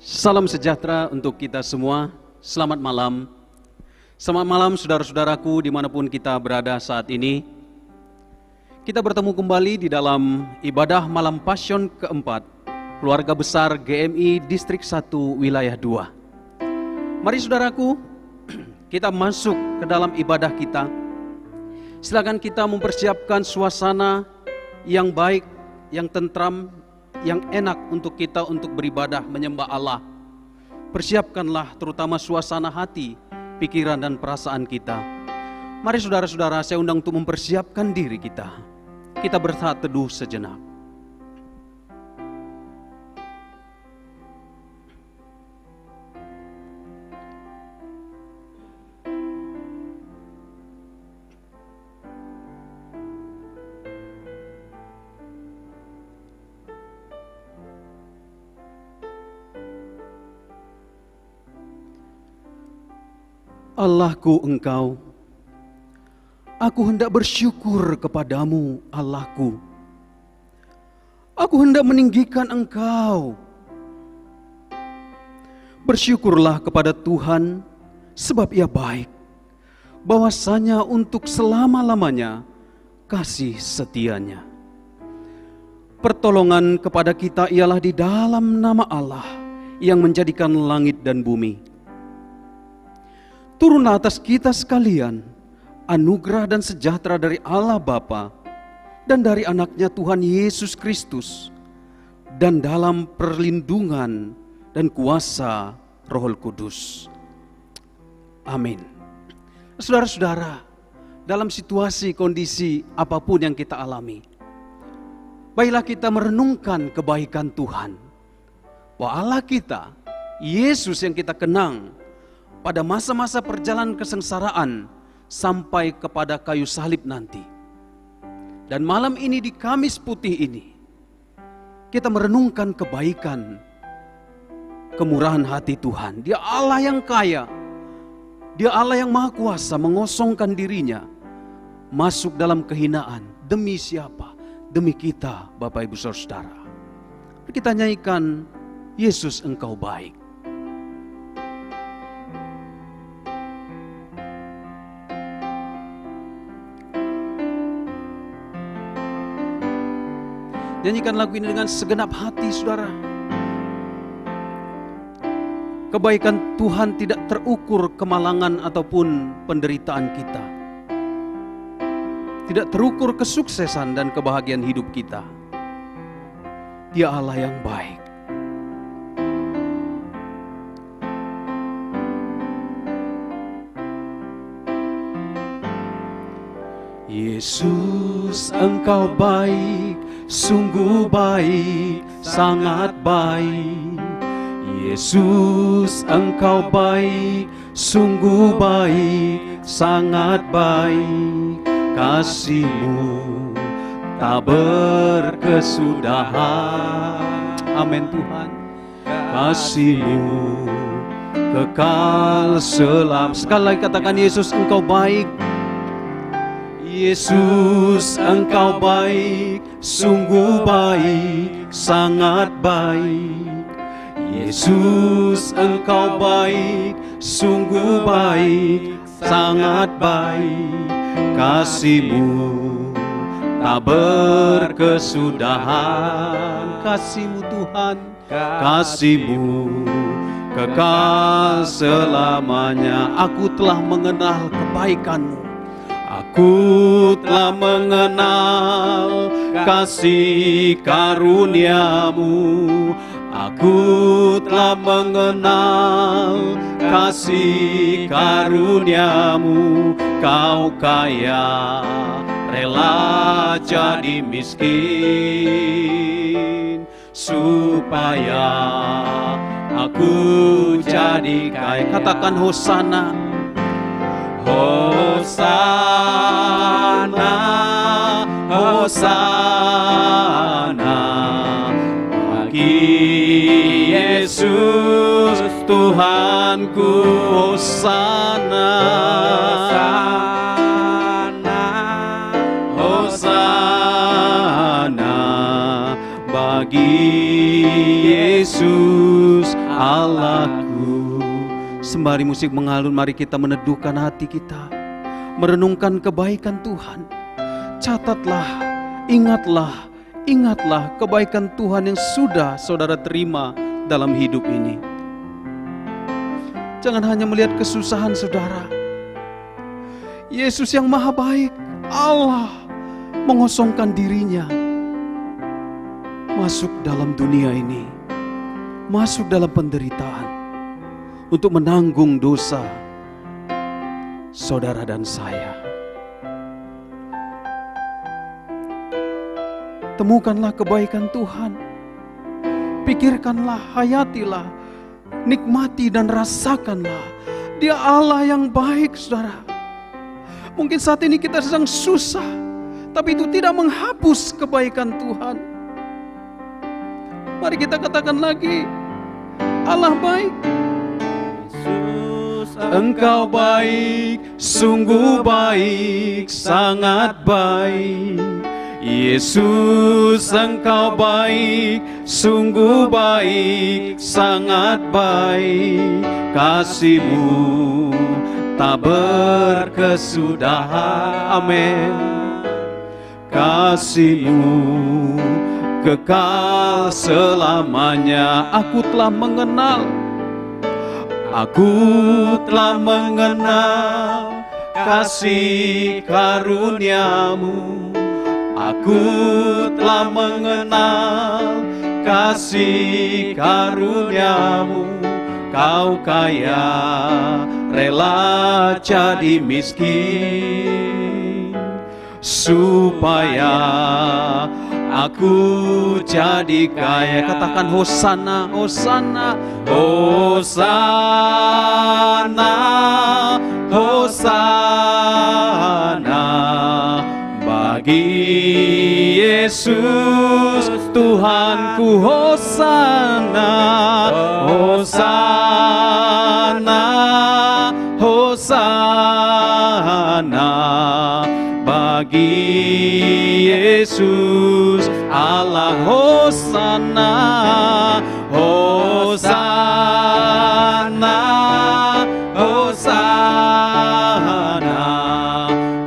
Salam sejahtera untuk kita semua. Selamat malam. Selamat malam saudara-saudaraku dimanapun kita berada saat ini. Kita bertemu kembali di dalam ibadah malam Passion keempat Keluarga Besar GMI Distrik 1 Wilayah 2. Mari saudaraku, kita masuk ke dalam ibadah kita. Silakan kita mempersiapkan suasana yang baik, yang tentram, yang enak untuk kita untuk beribadah menyembah Allah. Persiapkanlah terutama suasana hati, pikiran dan perasaan kita. Mari saudara-saudara, saya undang untuk mempersiapkan diri kita. Kita bersaat teduh sejenak. Allahku Engkau, aku hendak bersyukur kepadamu, Allahku. Aku hendak meninggikan Engkau. Bersyukurlah kepada Tuhan, sebab Ia baik, bahwasanya untuk selama-lamanya kasih setianya. Pertolongan kepada kita ialah di dalam nama Allah yang menjadikan langit dan bumi. Turunlah atas kita sekalian anugerah dan sejahtera dari Allah Bapa dan dari anaknya Tuhan Yesus Kristus, dan dalam perlindungan dan kuasa Roh Kudus. Amin. Saudara-saudara, dalam situasi kondisi apapun yang kita alami, baiklah kita merenungkan kebaikan Tuhan, bahwa Allah kita, Yesus yang kita kenang pada masa-masa perjalanan kesengsaraan sampai kepada kayu salib nanti. Dan malam ini di Kamis Putih ini, kita merenungkan kebaikan, kemurahan hati Tuhan. Dia Allah yang kaya, Dia Allah yang maha kuasa mengosongkan dirinya, masuk dalam kehinaan. Demi siapa? Demi kita, Bapak Ibu Saudara. Kita nyanyikan, Yesus Engkau baik. Nyanyikan lagu ini dengan segenap hati, saudara. Kebaikan Tuhan tidak terukur kemalangan ataupun penderitaan kita. Tidak terukur kesuksesan dan kebahagiaan hidup kita. Dia Allah yang baik. Yesus, Engkau baik, sungguh baik, sangat baik. Yesus, Engkau baik, sungguh baik, sangat baik. Kasih-Mu tak berkesudahan. Amin Tuhan. Kasih-Mu kekal selam. Sekali lagi katakan, Yesus Engkau baik. Yesus, Engkau baik, sungguh baik, sangat baik. Yesus, Engkau baik, sungguh baik, sangat baik. Kasih-Mu tak berkesudahan. Kasih-Mu Tuhan, kasih-Mu kekal selamanya. Aku telah mengenal kebaikan-Mu. Aku telah mengenal kasih karunia-Mu. Aku telah mengenal kasih karunia-Mu. Kau kaya, rela jadi miskin, supaya aku jadi kaya. Katakan Hosana. Hosana, Hosana bagi Yesus Tuhanku. Hosana, Hosana bagi Yesus Allahku. Sembari musik mengalun, mari kita meneduhkan hati kita, merenungkan kebaikan Tuhan. Catatlah, ingatlah kebaikan Tuhan yang sudah saudara terima dalam hidup ini. Jangan hanya melihat kesusahan saudara. Yesus yang maha baik, Allah mengosongkan dirinya masuk dalam dunia ini, masuk dalam penderitaan untuk menanggung dosa saudara dan saya. Temukanlah kebaikan Tuhan, pikirkanlah, hayatilah, nikmati dan rasakanlah. Dia Allah yang baik, saudara. Mungkin saat ini kita sedang susah, tapi itu tidak menghapus kebaikan Tuhan. Mari kita katakan lagi, Allah baik. Yesus, Engkau baik, sungguh baik, sangat baik. Yesus, Engkau baik, sungguh baik, sangat baik. Kasih-Mu tak berkesudahan. Amin. Kasih-Mu kekal selamanya. Aku telah mengenal kasih karunia-Mu. Aku telah mengenal kasih karunia-Mu. Kau kaya, rela jadi miskin, supaya aku jadi kaya. Katakan Hosana, Hosana, Hosana, Hosana bagi Yesus Tuhanku. Hosana, Hosana, Hosana bagi Yesus Allah. Hosana, Hosana, Hosana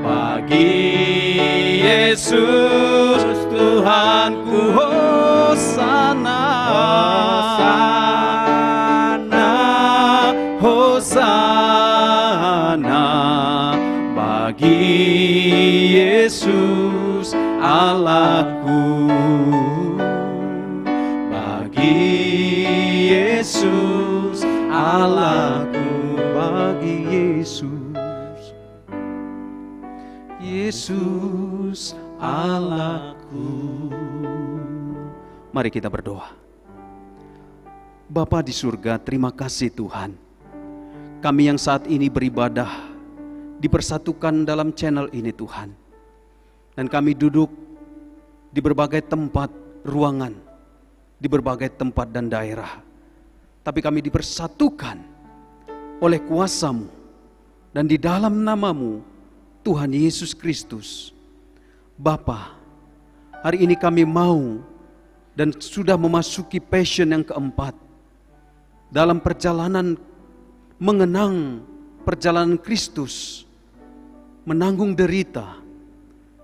bagi Yesus Tuhanku. Hosana, Hosana, Hosana bagi Yesus Allahku. Bagi Yesus Allahku. Bagi Yesus, Yesus Allahku. Mari kita berdoa. Bapa di surga, terima kasih Tuhan. Kami yang saat ini beribadah dipersatukan dalam channel ini Tuhan. Dan kami duduk di berbagai tempat, ruangan, di berbagai tempat dan daerah. Tapi kami dipersatukan oleh kuasa-Mu dan di dalam nama-Mu, Tuhan Yesus Kristus. Bapa, hari ini kami mau dan sudah memasuki passion yang keempat dalam perjalanan mengenang perjalanan Kristus, menanggung derita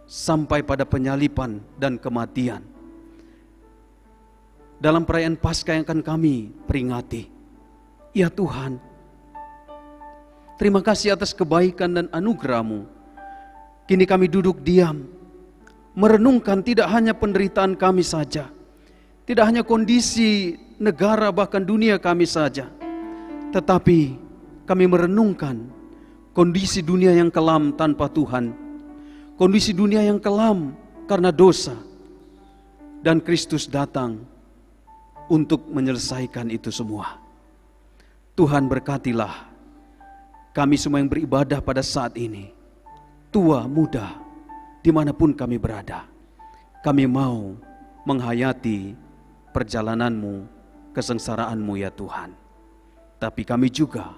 sampai pada penyaliban dan kematian. Dalam perayaan Paskah yang akan kami peringati, ya Tuhan, terima kasih atas kebaikan dan anugerah-Mu. Kini kami duduk diam, merenungkan tidak hanya penderitaan kami saja, tidak hanya kondisi negara bahkan dunia kami saja, tetapi kami merenungkan kondisi dunia yang kelam tanpa Tuhan, kondisi dunia yang kelam karena dosa, dan Kristus datang untuk menyelesaikan itu semua. Tuhan berkatilah kami semua yang beribadah pada saat ini, tua, muda, dimanapun kami berada. Kami mau menghayati perjalanan-Mu, kesengsaraan-Mu ya Tuhan. Tapi kami juga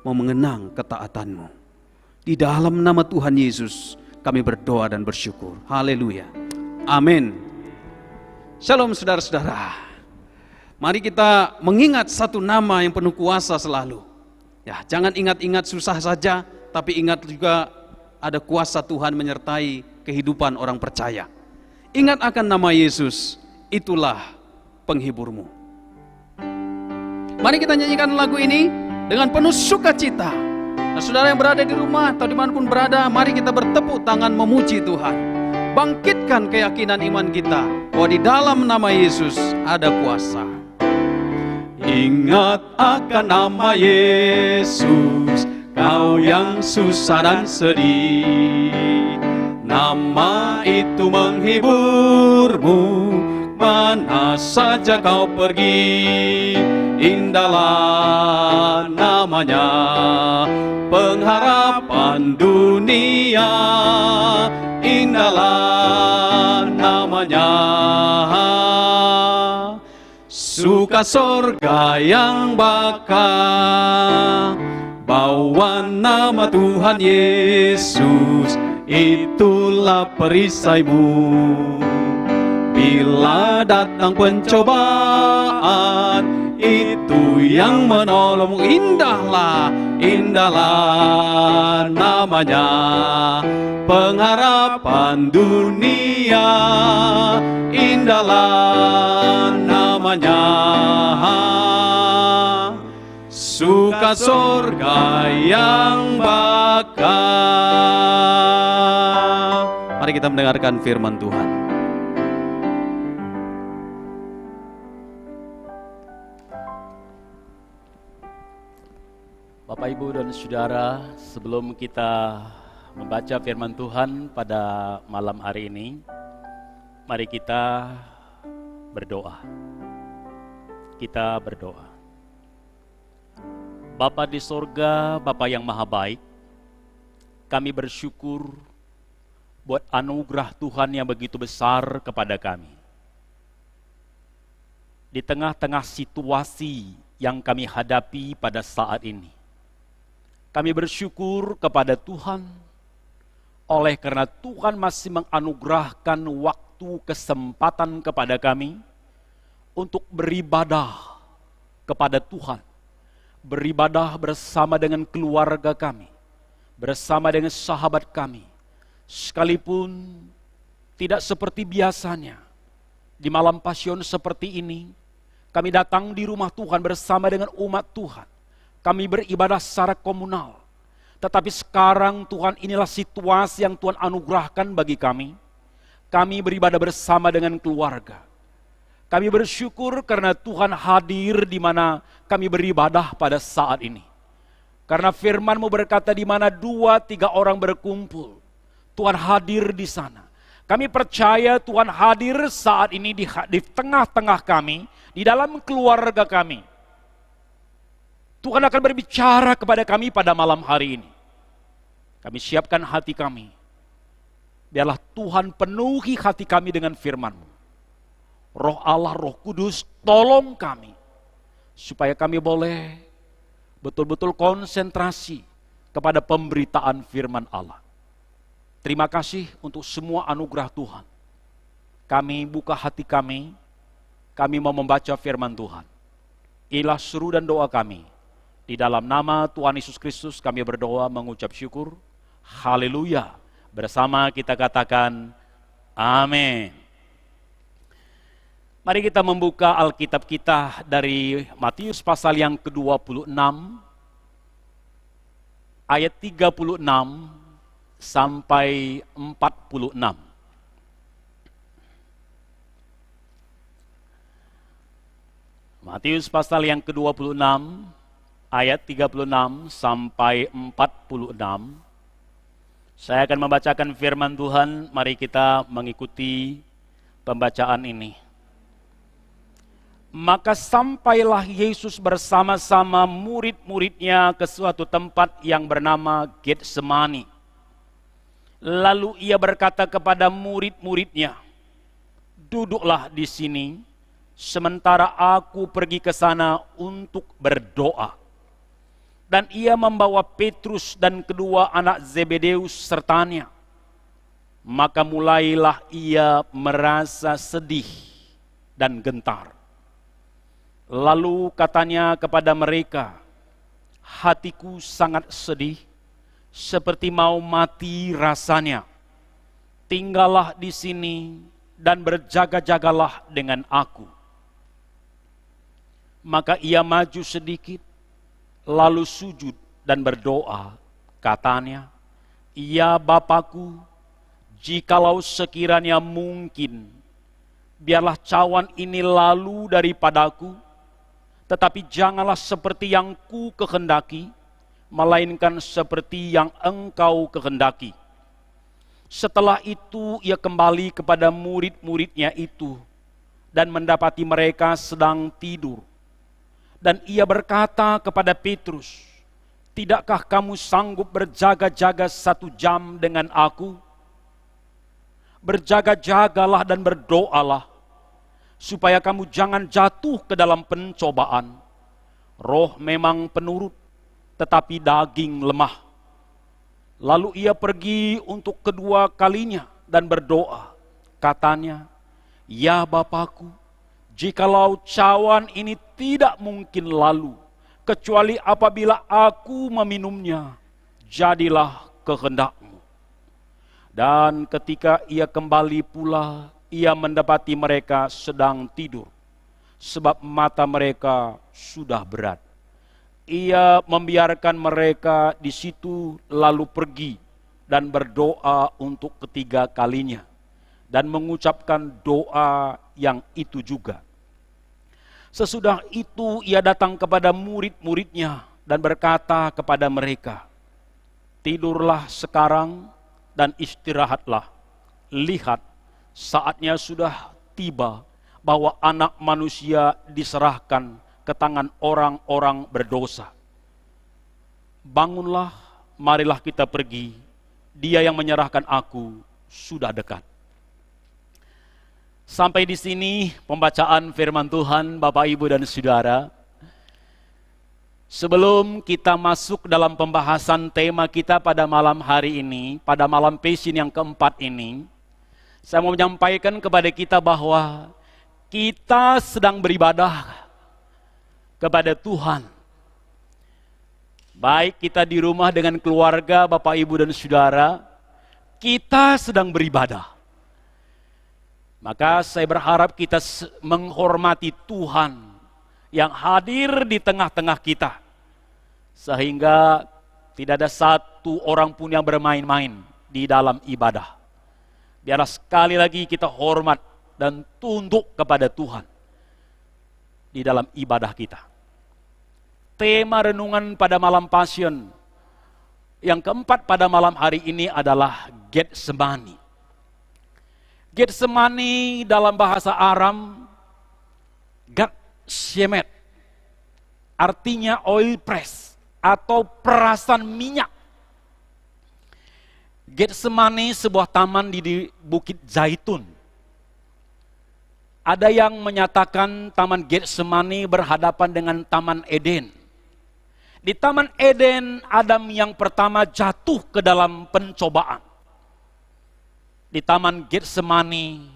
mau mengenang ketaatan-Mu. Di dalam nama Tuhan Yesus kami berdoa dan bersyukur. Haleluya. Amin. Shalom saudara-saudara. Mari kita mengingat satu nama yang penuh kuasa selalu. Ya, jangan ingat-ingat susah saja, tapi ingat juga ada kuasa Tuhan menyertai kehidupan orang percaya. Ingat akan nama Yesus, itulah penghiburmu. Mari kita nyanyikan lagu ini dengan penuh sukacita. Nah, saudara yang berada di rumah atau dimanapun berada, mari kita bertepuk tangan memuji Tuhan. Bangkitkan keyakinan iman kita bahwa di dalam nama Yesus ada kuasa. Ingat akan nama Yesus, kau yang susah dan sedih. Nama itu menghiburmu, mana saja kau pergi. Indahlah namanya, pengharapan dunia. Indahlah namanya, suka sorga yang bakal. Bawa nama Tuhan Yesus, itulah perisaimu. Bila datang pencobaan, itu yang menolongmu. Indahlah, indahlah namanya, pengharapan dunia. Indahlah namanya, suka sorga yang bakal. Mari kita mendengarkan firman Tuhan. Bapak, Ibu, dan Saudara, sebelum kita membaca firman Tuhan pada malam hari ini, mari kita berdoa. Kita berdoa. Bapa di sorga, Bapa yang maha baik, kami bersyukur buat anugerah Tuhan yang begitu besar kepada kami. Di tengah-tengah situasi yang kami hadapi pada saat ini, kami bersyukur kepada Tuhan, oleh karena Tuhan masih menganugerahkan waktu kesempatan kepada kami untuk beribadah kepada Tuhan, beribadah bersama dengan keluarga kami, bersama dengan sahabat kami, sekalipun tidak seperti biasanya. Di malam Pasion seperti ini, kami datang di rumah Tuhan bersama dengan umat Tuhan. Kami beribadah secara komunal. Tetapi sekarang Tuhan, inilah situasi yang Tuhan anugerahkan bagi kami. Kami beribadah bersama dengan keluarga. Kami bersyukur karena Tuhan hadir di mana kami beribadah pada saat ini. Karena firman-Mu berkata di mana 2-3 orang berkumpul, Tuhan hadir di sana. Kami percaya Tuhan hadir saat ini di tengah-tengah kami, di dalam keluarga kami. Tuhan akan berbicara kepada kami pada malam hari ini. Kami siapkan hati kami. Biarlah Tuhan penuhi hati kami dengan firman-Mu. Roh Allah, Roh Kudus, tolong kami. Supaya kami boleh betul-betul konsentrasi kepada pemberitaan firman Allah. Terima kasih untuk semua anugerah Tuhan. Kami buka hati kami mau membaca firman Tuhan. Inilah seru dan doa kami. Di dalam nama Tuhan Yesus Kristus kami berdoa mengucap syukur. Haleluya. Bersama kita katakan amin. Mari kita membuka Alkitab kita dari Matius pasal yang ke-26 ayat 36 sampai 46. Matius pasal yang ke-26 ayat 36 sampai 46. Saya akan membacakan firman Tuhan, mari kita mengikuti pembacaan ini. Maka sampailah Yesus bersama-sama murid-muridnya ke suatu tempat yang bernama Getsemani. Lalu ia berkata kepada murid-muridnya, "Duduklah di sini, sementara aku pergi ke sana untuk berdoa." Dan ia membawa Petrus dan kedua anak Zebedeus sertanya. Maka mulailah ia merasa sedih dan gentar. Lalu katanya kepada mereka, hatiku sangat sedih, seperti mau mati rasanya. Tinggallah di sini dan berjaga-jagalah dengan aku. Maka ia maju sedikit, lalu sujud dan berdoa. Katanya, ya Bapakku, jikalau sekiranya mungkin, biarlah cawan ini lalu daripadaku, tetapi janganlah seperti yang ku kehendaki, melainkan seperti yang engkau kehendaki. Setelah itu ia kembali kepada murid-muridnya itu, dan mendapati mereka sedang tidur. Dan ia berkata kepada Petrus, tidakkah kamu sanggup berjaga-jaga 1 jam dengan aku? Berjaga-jagalah dan berdoalah, supaya kamu jangan jatuh ke dalam pencobaan. Roh memang penurut, tetapi daging lemah. Lalu ia pergi untuk kedua kalinya dan berdoa. Katanya, ya Bapakku, jikalau cawan ini tidak mungkin lalu, kecuali apabila aku meminumnya, jadilah kehendak-Mu. Dan ketika ia kembali pula, ia mendapati mereka sedang tidur, sebab mata mereka sudah berat. Ia membiarkan mereka di situ lalu pergi dan berdoa untuk ketiga kalinya, dan mengucapkan doa yang itu juga. Sesudah itu ia datang kepada murid-muridnya dan berkata kepada mereka, tidurlah sekarang dan istirahatlah. Lihat, saatnya sudah tiba bahwa Anak Manusia diserahkan ke tangan orang-orang berdosa. Bangunlah, marilah kita pergi. Dia yang menyerahkan aku sudah dekat. Sampai di sini pembacaan firman Tuhan, Bapak, Ibu, dan Saudara. Sebelum kita masuk dalam pembahasan tema kita pada malam hari ini, pada malam Passion yang keempat ini, saya mau menyampaikan kepada kita bahwa kita sedang beribadah kepada Tuhan. Baik kita di rumah dengan keluarga, Bapak, Ibu, dan Saudara, kita sedang beribadah. Maka saya berharap kita menghormati Tuhan yang hadir di tengah-tengah kita, sehingga tidak ada satu orang pun yang bermain-main di dalam ibadah. Biarlah sekali lagi kita hormat dan tunduk kepada Tuhan di dalam ibadah kita. Tema renungan pada malam Passion yang keempat pada malam hari ini adalah Getsemani. Getsemani dalam bahasa Aram, Gat-Shemet, artinya oil press atau perasan minyak. Getsemani sebuah taman di Bukit Zaitun. Ada yang menyatakan Taman Getsemani berhadapan dengan Taman Eden. Di Taman Eden, Adam yang pertama jatuh ke dalam pencobaan. Di Taman Getsemani,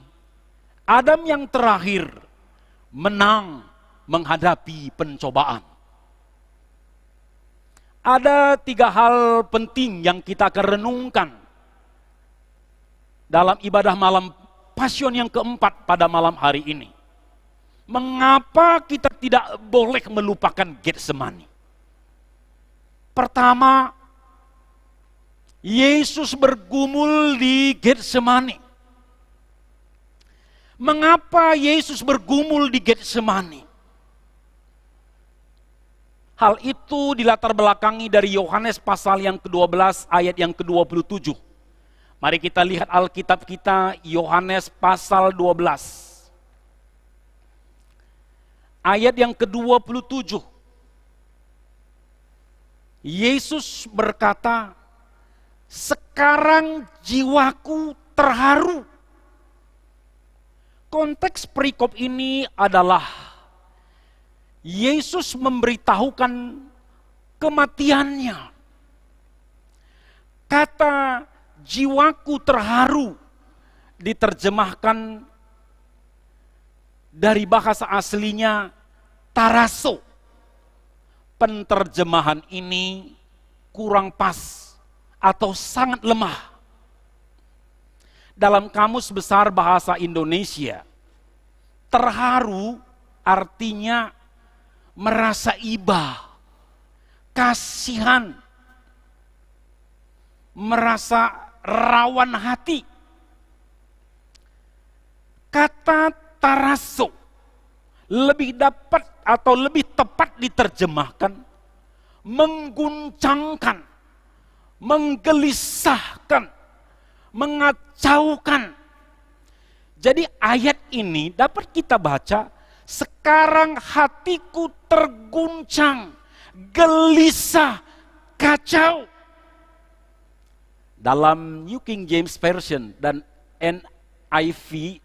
Adam yang terakhir menang menghadapi pencobaan. Ada 3 hal penting yang kita akan renungkan dalam ibadah malam Passion yang keempat pada malam hari ini. Mengapa kita tidak boleh melupakan Getsemani? Pertama, Yesus bergumul di Getsemani. Mengapa Yesus bergumul di Getsemani? Hal itu dilatar belakangi dari Yohanes pasal yang ke-12 ayat yang ke-27. Mari kita lihat Alkitab kita, Yohanes pasal 12. Ayat yang ke-27. Yesus berkata, sekarang jiwaku terharu. Konteks perikop ini adalah Yesus memberitahukan kematiannya. Kata jiwaku terharu diterjemahkan dari bahasa aslinya tarasso. Penterjemahan ini kurang pas atau sangat lemah. Dalam Kamus Besar Bahasa Indonesia, terharu artinya merasa iba, kasihan, merasa rawan hati. Kata tarasso lebih dapat atau lebih tepat diterjemahkan mengguncangkan, menggelisahkan, mengacaukan. Jadi ayat ini dapat kita baca, sekarang hatiku terguncang, gelisah, kacau. Dalam New King James Version dan NIV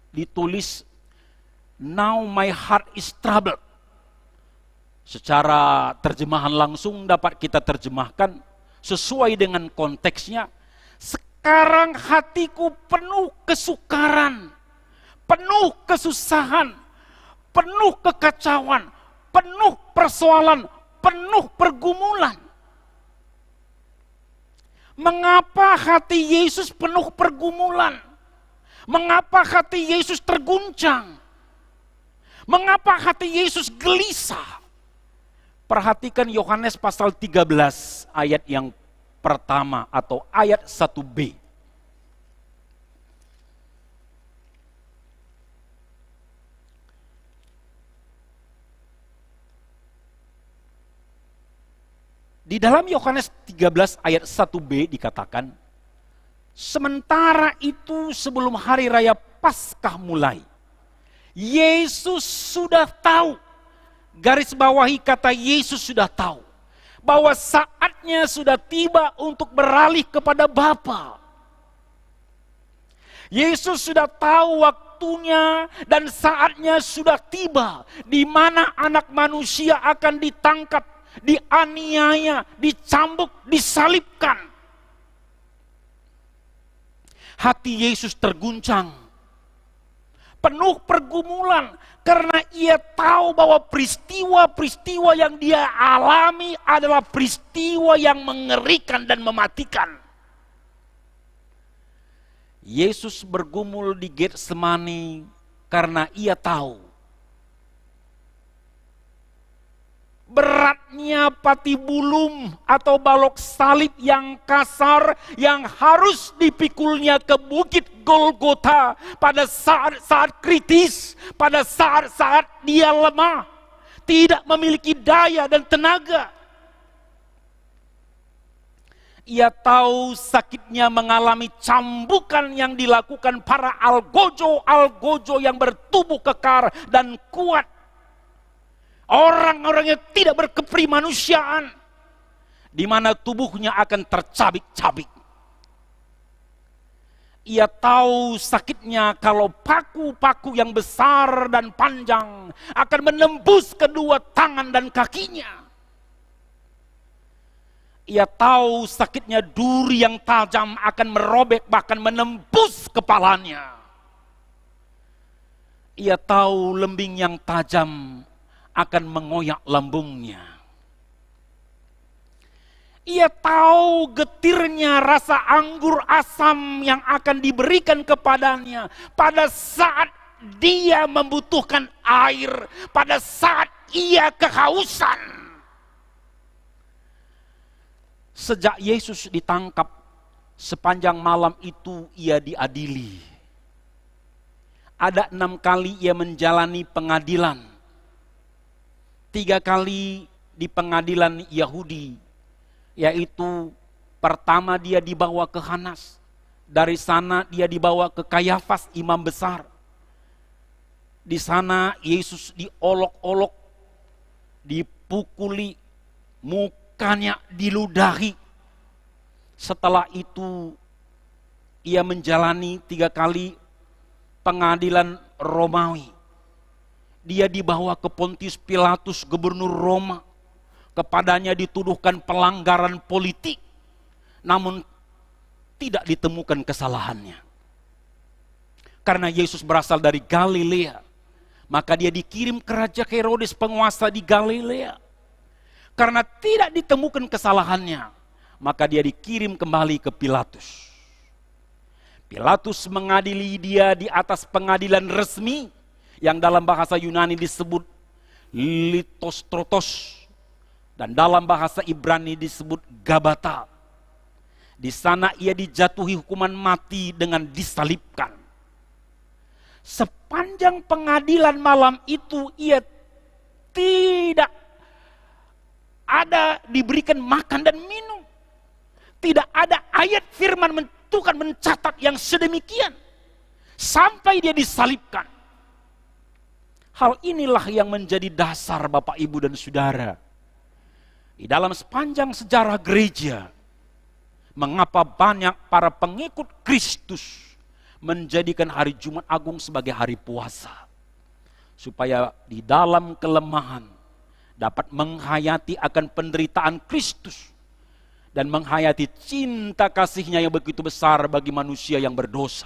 ditulis, now my heart is troubled. Secara terjemahan langsung dapat kita terjemahkan sesuai dengan konteksnya. Sekarang hatiku penuh kesukaran, penuh kesusahan, penuh kekacauan, penuh persoalan, penuh pergumulan. Mengapa hati Yesus penuh pergumulan? Mengapa hati Yesus terguncang? Mengapa hati Yesus gelisah? Perhatikan Yohanes pasal 13 ayat yang pertama atau ayat 1b. Di dalam Yohanes 13 ayat 1b dikatakan, sementara itu sebelum hari raya Paskah mulai, Yesus sudah tahu, garis bawahi kata Yesus sudah tahu, bahwa saatnya sudah tiba untuk beralih kepada Bapa. Yesus sudah tahu waktunya dan saatnya sudah tiba, di mana anak manusia akan ditangkap, dianiaya, dicambuk, disalibkan. Hati Yesus terguncang, penuh pergumulan, karena ia tahu bahwa peristiwa-peristiwa yang dia alami adalah peristiwa yang mengerikan dan mematikan. Yesus bergumul di Getsemani karena ia tahu beratnya patibulum atau balok salib yang kasar yang harus dipikulnya ke bukit Golgota pada saat-saat kritis, pada saat-saat dia lemah, tidak memiliki daya dan tenaga. Ia tahu sakitnya mengalami cambukan yang dilakukan para algojo yang bertubuh kekar dan kuat. Orang-orang yang tidak berkeprimanusiaan, di mana tubuhnya akan tercabik-cabik. Ia tahu sakitnya kalau paku-paku yang besar dan panjang akan menembus kedua tangan dan kakinya. Ia tahu sakitnya duri yang tajam akan merobek bahkan menembus kepalanya. Ia tahu lembing yang tajam akan mengoyak lambungnya. Ia tahu getirnya rasa anggur asam yang akan diberikan kepadanya pada saat dia membutuhkan air, pada saat ia kehausan. Sejak Yesus ditangkap, sepanjang malam itu ia diadili. Ada 6 kali ia menjalani pengadilan. 3 kali di pengadilan Yahudi, yaitu pertama dia dibawa ke Hanas, dari sana dia dibawa ke Kayafas imam besar. Di sana Yesus diolok-olok, dipukuli, mukanya diludahi. Setelah itu ia menjalani 3 kali pengadilan Romawi. Dia dibawa ke Pontius Pilatus, gubernur Roma. Kepadanya dituduhkan pelanggaran politik, namun tidak ditemukan kesalahannya. Karena Yesus berasal dari Galilea, Maka dia dikirim ke Raja Herodes penguasa di Galilea. Karena tidak ditemukan kesalahannya, maka dia dikirim kembali ke Pilatus. Pilatus mengadili dia di atas pengadilan resmi yang dalam bahasa Yunani disebut litostrotos dan dalam bahasa Ibrani disebut Gabata. Di sana ia dijatuhi hukuman mati dengan disalibkan. Sepanjang pengadilan malam itu ia tidak ada diberikan makan dan minum. Tidak ada ayat firman Tuhan mencatat yang sedemikian. Sampai dia disalibkan. Hal inilah yang menjadi dasar Bapak, Ibu, dan Saudara. Di dalam sepanjang sejarah gereja, mengapa banyak para pengikut Kristus menjadikan hari Jumat Agung sebagai hari puasa. Supaya di dalam kelemahan, dapat menghayati akan penderitaan Kristus dan menghayati cinta kasih-Nya yang begitu besar bagi manusia yang berdosa.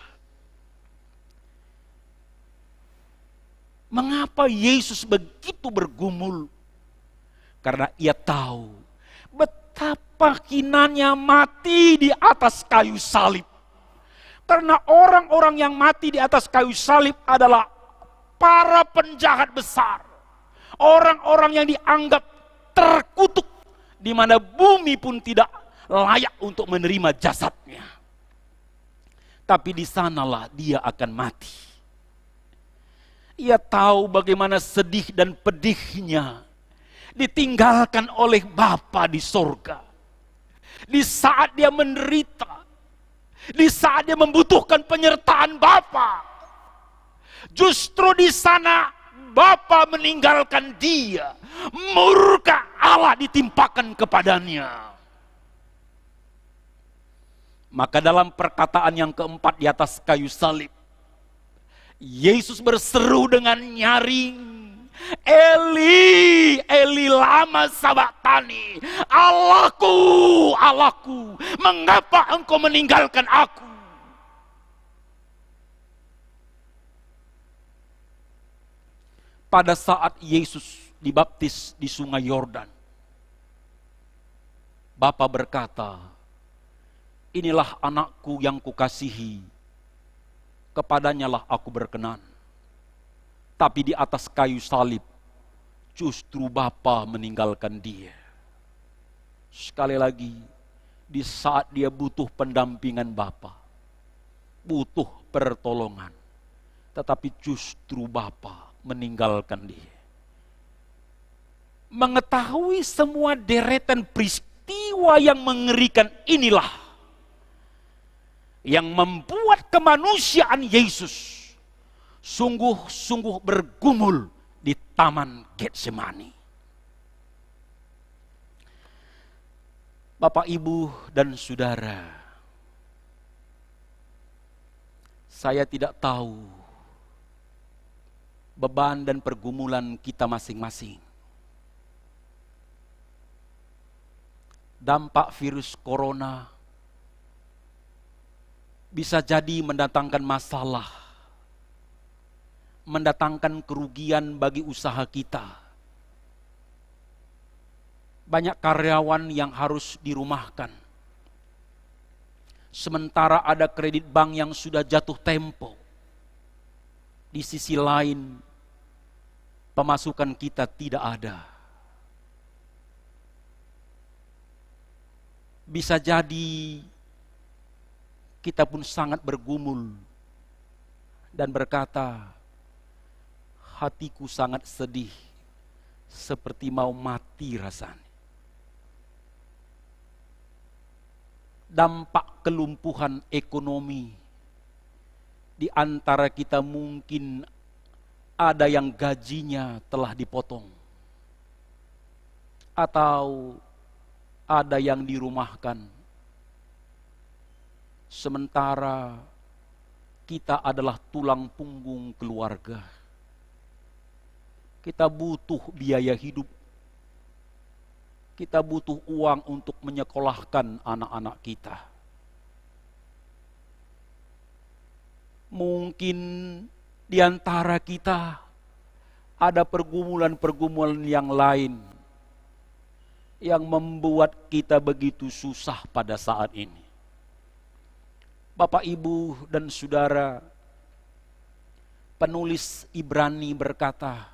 Mengapa Yesus begitu bergumul? Karena ia tahu betapa hinanya mati di atas kayu salib. Karena orang-orang yang mati di atas kayu salib adalah para penjahat besar. Orang-orang yang dianggap terkutuk, di mana bumi pun tidak layak untuk menerima jasadnya. Tapi di sanalah dia akan mati. Ia tahu bagaimana sedih dan pedihnya ditinggalkan oleh Bapa di sorga. Di saat dia menderita, di saat dia membutuhkan penyertaan Bapa, justru di sana Bapa meninggalkan dia, murka Allah ditimpakan kepadanya. Maka dalam perkataan yang keempat di atas kayu salib, Yesus berseru dengan nyaring, Eli, Eli lama sabachthani, Allahku, Allahku, mengapa engkau meninggalkan aku? Pada saat Yesus dibaptis di sungai Yordan, Bapa berkata, inilah anakku yang kukasihi, kepadanyalah aku berkenan. Tapi di atas kayu salib, justru Bapa meninggalkan dia. Sekali lagi, di saat dia butuh pendampingan Bapa, butuh pertolongan, tetapi justru Bapa meninggalkan dia. Mengetahui semua deretan peristiwa yang mengerikan inilah yang membuat kemanusiaan Yesus sungguh-sungguh bergumul di Taman Getsemani. Bapak, Ibu, dan Saudara, saya tidak tahu beban dan pergumulan kita masing-masing. Dampak virus corona bisa jadi mendatangkan masalah, mendatangkan kerugian bagi usaha kita. Banyak karyawan yang harus dirumahkan. Sementara ada kredit bank yang sudah jatuh tempo. Di sisi lain, pemasukan kita tidak ada. Bisa jadi kita pun sangat bergumul dan berkata, hatiku sangat sedih, seperti mau mati rasanya. Dampak kelumpuhan ekonomi, di antara kita mungkin ada yang gajinya telah dipotong, atau ada yang dirumahkan. Sementara kita adalah tulang punggung keluarga. Kita butuh biaya hidup. Kita butuh uang untuk menyekolahkan anak-anak kita. Mungkin di antara kita ada pergumulan-pergumulan yang lain yang membuat kita begitu susah pada saat ini. Bapak, Ibu, dan Saudara, penulis Ibrani berkata,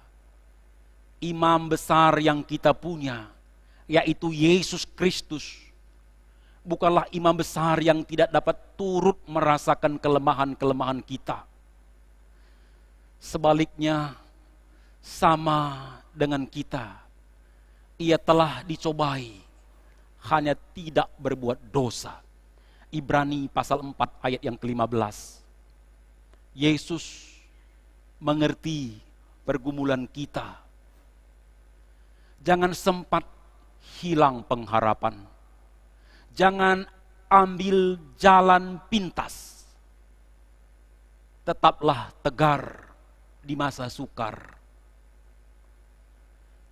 imam besar yang kita punya, yaitu Yesus Kristus, bukanlah imam besar yang tidak dapat turut merasakan kelemahan-kelemahan kita. Sebaliknya, sama dengan kita, ia telah dicobai, hanya tidak berbuat dosa. Ibrani pasal 4 ayat yang ke-15. Yesus mengerti pergumulan kita. Jangan sempat hilang pengharapan. Jangan ambil jalan pintas. Tetaplah tegar di masa sukar.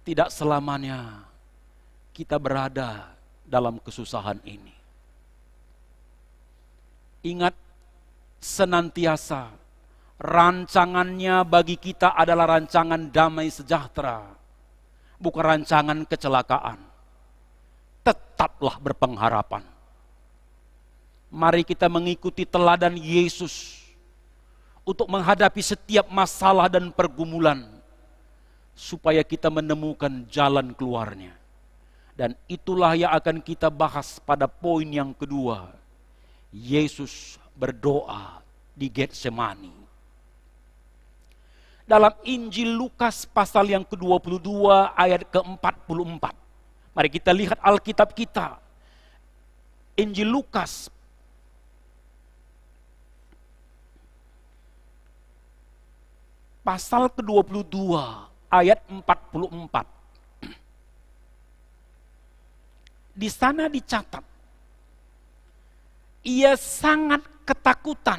Tidak selamanya kita berada dalam kesusahan ini. Ingat senantiasa, rancangannya bagi kita adalah rancangan damai sejahtera, bukan rancangan kecelakaan. Tetaplah berpengharapan. Mari kita mengikuti teladan Yesus untuk menghadapi setiap masalah dan pergumulan, supaya kita menemukan jalan keluarnya. Dan itulah yang akan kita bahas pada poin yang kedua. Yesus berdoa di Getsemani. Dalam Injil Lukas pasal yang ke-22 ayat ke-44. Mari kita lihat Alkitab kita. Injil Lukas pasal ke-22 ayat 44. Di sana dicatat, ia sangat ketakutan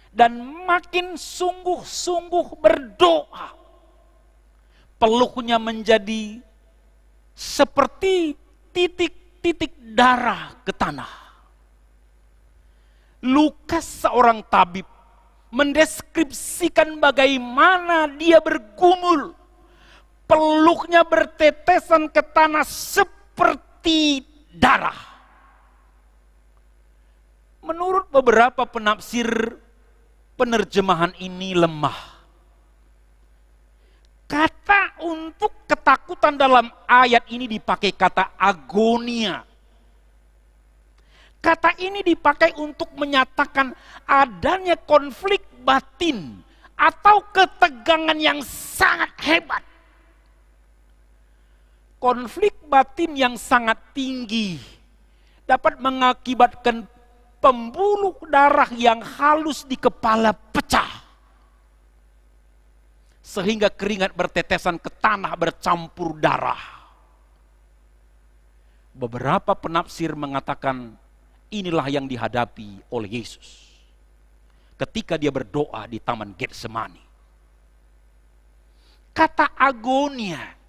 dan makin sungguh-sungguh berdoa. Peluknya menjadi seperti titik-titik darah ke tanah. Lukas, seorang tabib, mendeskripsikan bagaimana dia bergumul. Peluknya bertetesan ke tanah seperti darah. Menurut beberapa penafsir, penerjemahan ini lemah. Kata untuk ketakutan dalam ayat ini dipakai kata agonia. Kata ini dipakai untuk menyatakan adanya konflik batin atau ketegangan yang sangat hebat. Konflik batin yang sangat tinggi dapat mengakibatkan pembuluh darah yang halus di kepala pecah, sehingga keringat bertetesan ke tanah bercampur darah. Beberapa penafsir mengatakan inilah yang dihadapi oleh Yesus ketika dia berdoa di Taman Getsemani. Kata agonia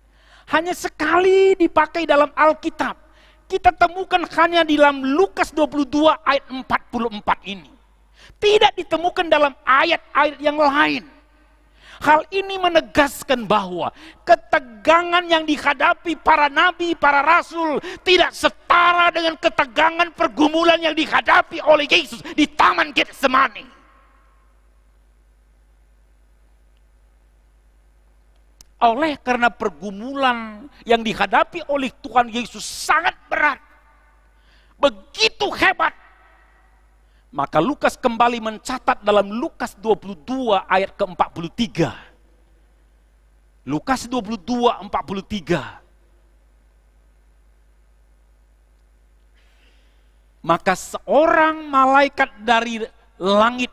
hanya sekali dipakai dalam Alkitab. Kita temukan hanya di dalam Lukas 22 ayat 44 ini. Tidak ditemukan dalam ayat-ayat yang lain. Hal ini menegaskan bahwa ketegangan yang dihadapi para nabi, para rasul tidak setara dengan ketegangan pergumulan yang dihadapi oleh Yesus di Taman Getsemani. Oleh karena pergumulan yang dihadapi oleh Tuhan Yesus sangat berat, begitu hebat, maka Lukas kembali mencatat dalam Lukas 22 ayat ke-43. Lukas 22, 43. Maka seorang malaikat dari langit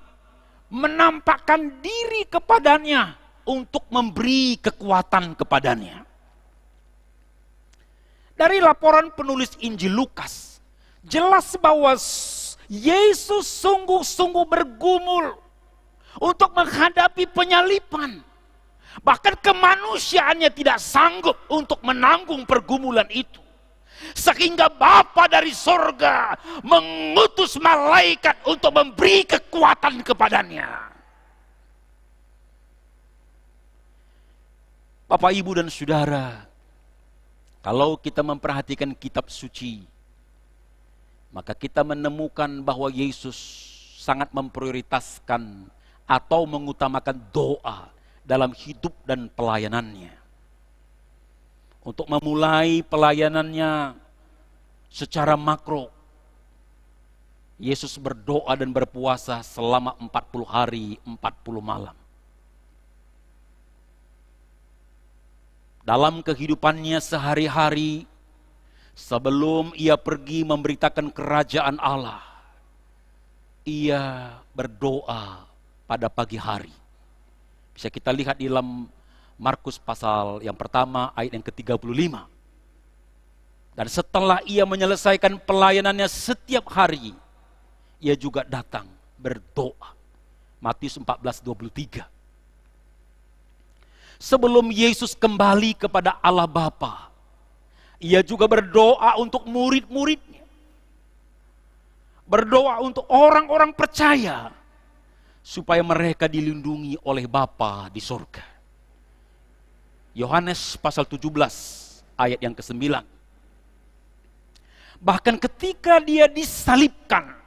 menampakkan diri kepadanya untuk memberi kekuatan kepadanya. Dari laporan penulis Injil Lukas, jelas bahwa Yesus sungguh-sungguh bergumul untuk menghadapi penyalipan. Bahkan kemanusiaannya tidak sanggup untuk menanggung pergumulan itu. Sehingga Bapa dari sorga mengutus malaikat untuk memberi kekuatan kepadanya. Bapak, Ibu, dan Saudara, kalau kita memperhatikan kitab suci, maka kita menemukan bahwa Yesus sangat memprioritaskan atau mengutamakan doa dalam hidup dan pelayanannya. Untuk memulai pelayanannya secara makro, Yesus berdoa dan berpuasa selama 40 hari, 40 malam. Dalam kehidupannya sehari-hari, sebelum ia pergi memberitakan kerajaan Allah, ia berdoa pada pagi hari. Bisa kita lihat di dalam Markus pasal yang pertama ayat yang ke-35. Dan setelah ia menyelesaikan pelayanannya setiap hari, ia juga datang berdoa. Matius 14:23. Sebelum Yesus kembali kepada Allah Bapa, ia juga berdoa untuk murid-muridnya. Berdoa untuk orang-orang percaya supaya mereka dilindungi oleh Bapa di surga. Yohanes pasal 17 ayat yang ke-9. Bahkan ketika dia disalibkan,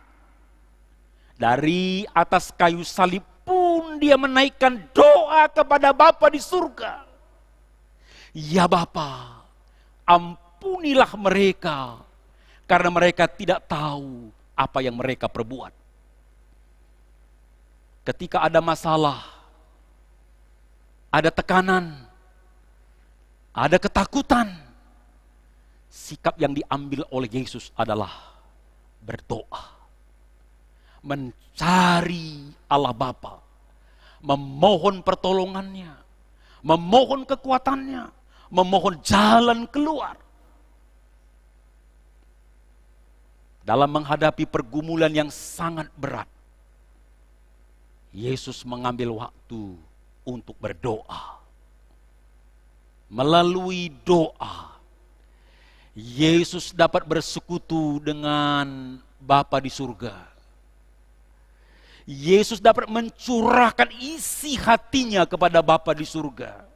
dari atas kayu salib pun dia menaikkan doa kepada Bapa di surga. Ya Bapa, ampunilah mereka, karena mereka tidak tahu apa yang mereka perbuat. Ketika ada masalah, ada tekanan, ada ketakutan, sikap yang diambil oleh Yesus adalah berdoa. Mencari Allah Bapa, memohon pertolongannya, memohon kekuatannya, memohon jalan keluar. Dalam menghadapi pergumulan yang sangat berat, Yesus mengambil waktu untuk berdoa. Melalui doa, Yesus dapat bersekutu dengan Bapa di surga. Yesus dapat mencurahkan isi hatinya kepada Bapa di surga.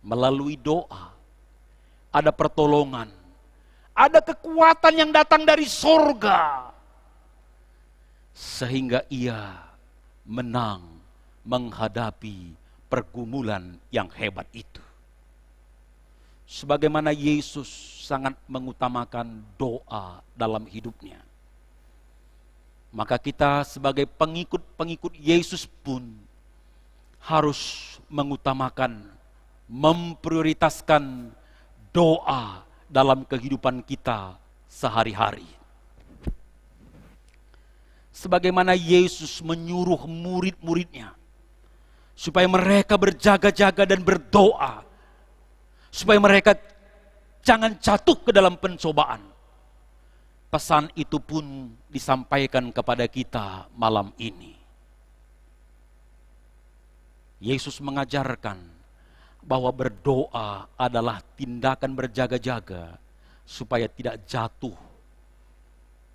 Melalui doa, ada pertolongan, ada kekuatan yang datang dari surga, sehingga ia menang menghadapi pergumulan yang hebat itu. Sebagaimana Yesus sangat mengutamakan doa dalam hidupnya, maka kita sebagai pengikut-pengikut Yesus pun harus mengutamakan, memprioritaskan doa dalam kehidupan kita sehari-hari. Sebagaimana Yesus menyuruh murid-muridnya supaya mereka berjaga-jaga dan berdoa, supaya mereka jangan jatuh ke dalam pencobaan. Pesan itu pun disampaikan kepada kita malam ini. Yesus mengajarkan bahwa berdoa adalah tindakan berjaga-jaga supaya tidak jatuh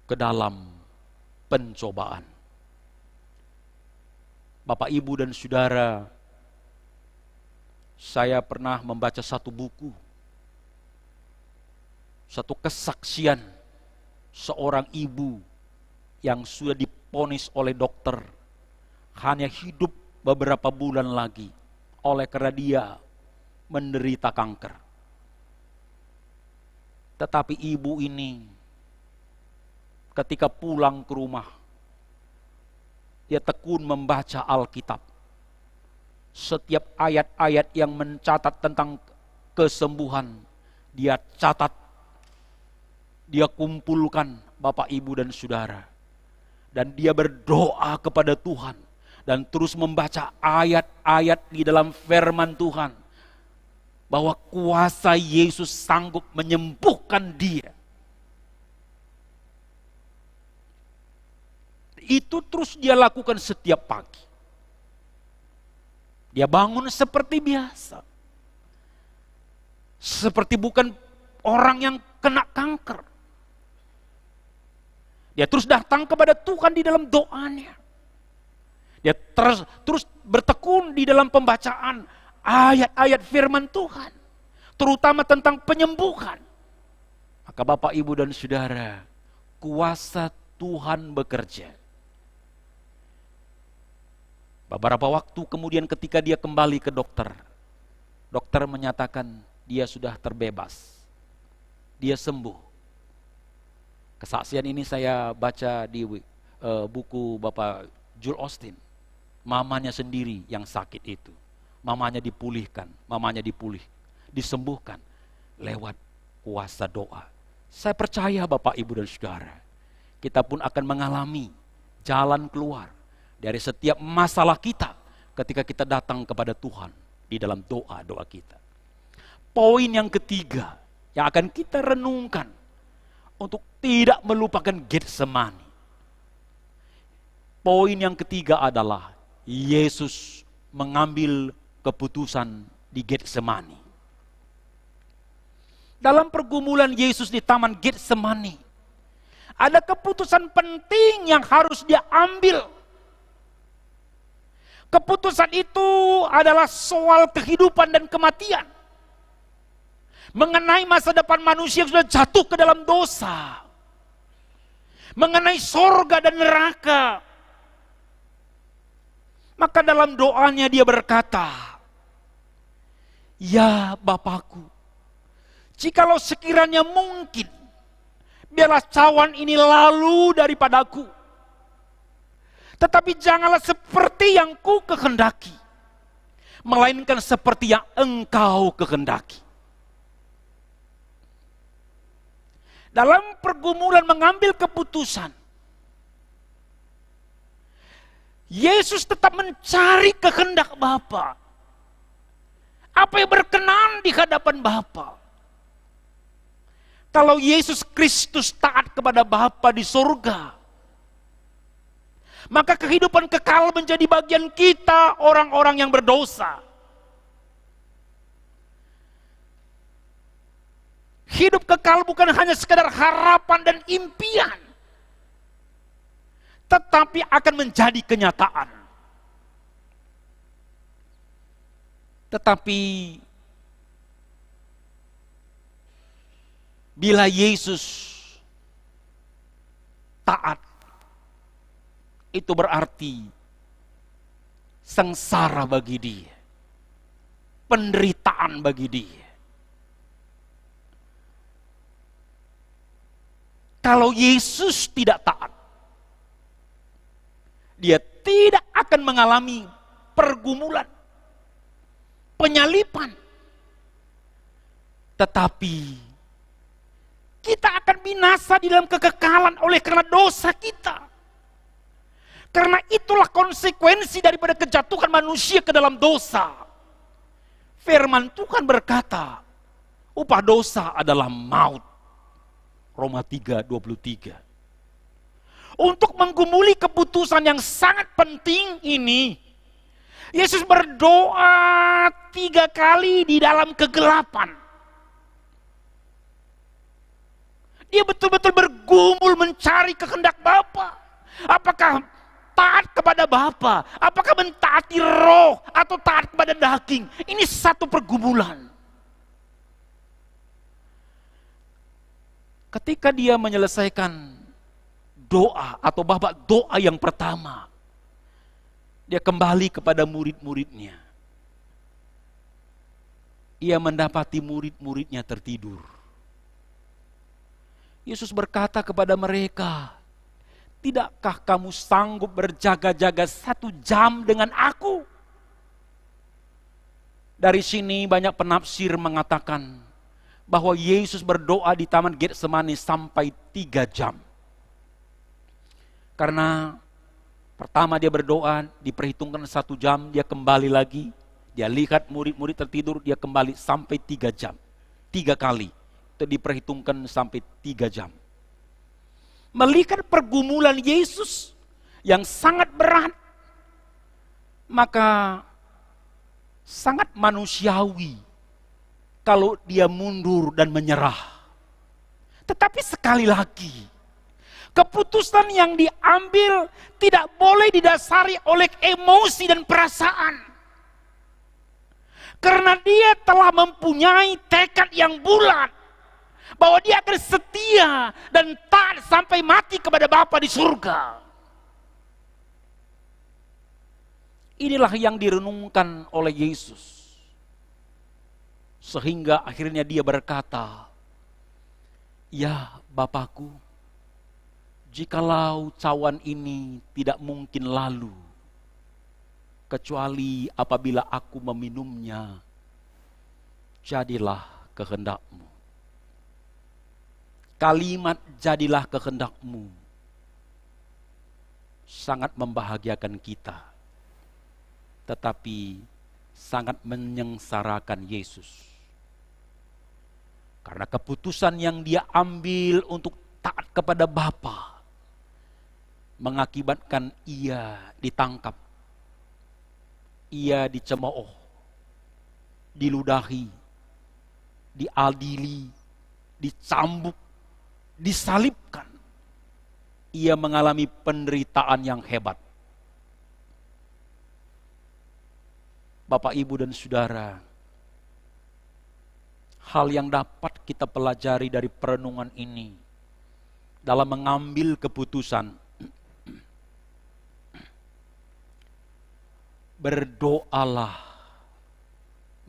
ke dalam pencobaan. Bapak, Ibu, dan Saudara, saya pernah membaca satu buku, satu kesaksian seorang ibu yang sudah divonis oleh dokter hanya hidup beberapa bulan lagi oleh karena dia menderita kanker. Tetapi ibu ini ketika pulang ke rumah, dia tekun membaca Alkitab. Setiap ayat-ayat yang mencatat tentang kesembuhan, dia catat, dia kumpulkan, Bapak, Ibu, dan Saudara. Dan dia berdoa kepada Tuhan dan terus membaca ayat-ayat di dalam firman Tuhan bahwa kuasa Yesus sanggup menyembuhkan dia. Itu terus dia lakukan setiap pagi. Dia bangun seperti biasa. Seperti bukan orang yang kena kanker. Dia terus datang kepada Tuhan di dalam doanya. Dia terus bertekun di dalam pembacaan ayat-ayat firman Tuhan, terutama tentang penyembuhan. Maka Bapak, Ibu, dan Saudara, kuasa Tuhan bekerja. Beberapa waktu kemudian ketika dia kembali ke dokter, dokter menyatakan dia sudah terbebas, dia sembuh. Kesaksian ini saya baca di buku Bapak Joel Osteen. Mamanya sendiri yang sakit itu, mamanya dipulihkan, disembuhkan lewat kuasa doa. Saya percaya Bapak, Ibu, dan Saudara, kita pun akan mengalami jalan keluar dari setiap masalah kita ketika kita datang kepada Tuhan di dalam doa-doa kita. Poin yang ketiga yang akan kita renungkan untuk tidak melupakan Getsemani. Poin yang ketiga adalah Yesus mengambil keputusan di Getsemani. Dalam pergumulan Yesus di Taman Getsemani, ada keputusan penting yang harus dia ambil. Keputusan itu adalah soal kehidupan dan kematian. Mengenai masa depan manusia yang sudah jatuh ke dalam dosa. Mengenai sorga dan neraka. Maka dalam doanya dia berkata, "Ya Bapakku, jikalau sekiranya mungkin, biarlah cawan ini lalu daripadaku. Tetapi janganlah seperti yang ku kehendaki, melainkan seperti yang Engkau kehendaki." Dalam pergumulan mengambil keputusan, Yesus tetap mencari kehendak Bapa. Apa yang berkenan di hadapan Bapa. Kalau Yesus Kristus taat kepada Bapa di surga, maka kehidupan kekal menjadi bagian kita, orang-orang yang berdosa. Hidup kekal bukan hanya sekedar harapan dan impian, tetapi akan menjadi kenyataan. Tetapi bila Yesus taat, itu berarti sengsara bagi dia, penderitaan bagi dia. Kalau Yesus tidak taat, dia tidak akan mengalami pergumulan, penyalipan. Tetapi kita akan binasa di dalam kekekalan oleh karena dosa kita. Karena itulah konsekuensi daripada kejatuhan manusia ke dalam dosa. Firman Tuhan berkata, upah dosa adalah maut. Roma 3:23. Untuk menggumuli keputusan yang sangat penting ini, Yesus berdoa 3 kali di dalam kegelapan. Dia betul-betul bergumul mencari kehendak Bapa. Apakah taat kepada Bapa? Apakah mentaati roh atau taat kepada daging? Ini satu pergumulan. Ketika dia menyelesaikan doa atau babak doa yang pertama, dia kembali kepada murid-muridnya. Ia mendapati murid-muridnya tertidur. Yesus berkata kepada mereka, "Tidakkah kamu sanggup berjaga-jaga 1 jam dengan aku?" Dari sini banyak penafsir mengatakan bahwa Yesus berdoa di Taman Getsemani sampai 3 jam. Karena pertama dia berdoa, diperhitungkan 1 jam, dia kembali lagi, dia lihat murid-murid tertidur, dia kembali sampai 3 jam. 3 kali, itu diperhitungkan sampai 3 jam. Melihat pergumulan Yesus yang sangat berat, maka sangat manusiawi kalau dia mundur dan menyerah. Tetapi sekali lagi, keputusan yang diambil tidak boleh didasari oleh emosi dan perasaan. Karena dia telah mempunyai tekad yang bulat bahwa dia akan setia dan taat sampai mati kepada Bapa di surga. Inilah yang direnungkan oleh Yesus. Sehingga akhirnya dia berkata, "Ya Bapakku, jikalau cawan ini tidak mungkin lalu, kecuali apabila aku meminumnya, jadilah kehendak-Mu." Kalimat "jadilah kehendak-Mu" sangat membahagiakan kita, tetapi sangat menyengsarakan Yesus. Karena keputusan yang dia ambil untuk taat kepada Bapa mengakibatkan ia ditangkap, ia dicemooh, diludahi, diadili, dicambuk, disalibkan. Ia mengalami penderitaan yang hebat. Bapak, Ibu, dan Saudara, hal yang dapat kita pelajari dari perenungan ini dalam mengambil keputusan, berdoalah,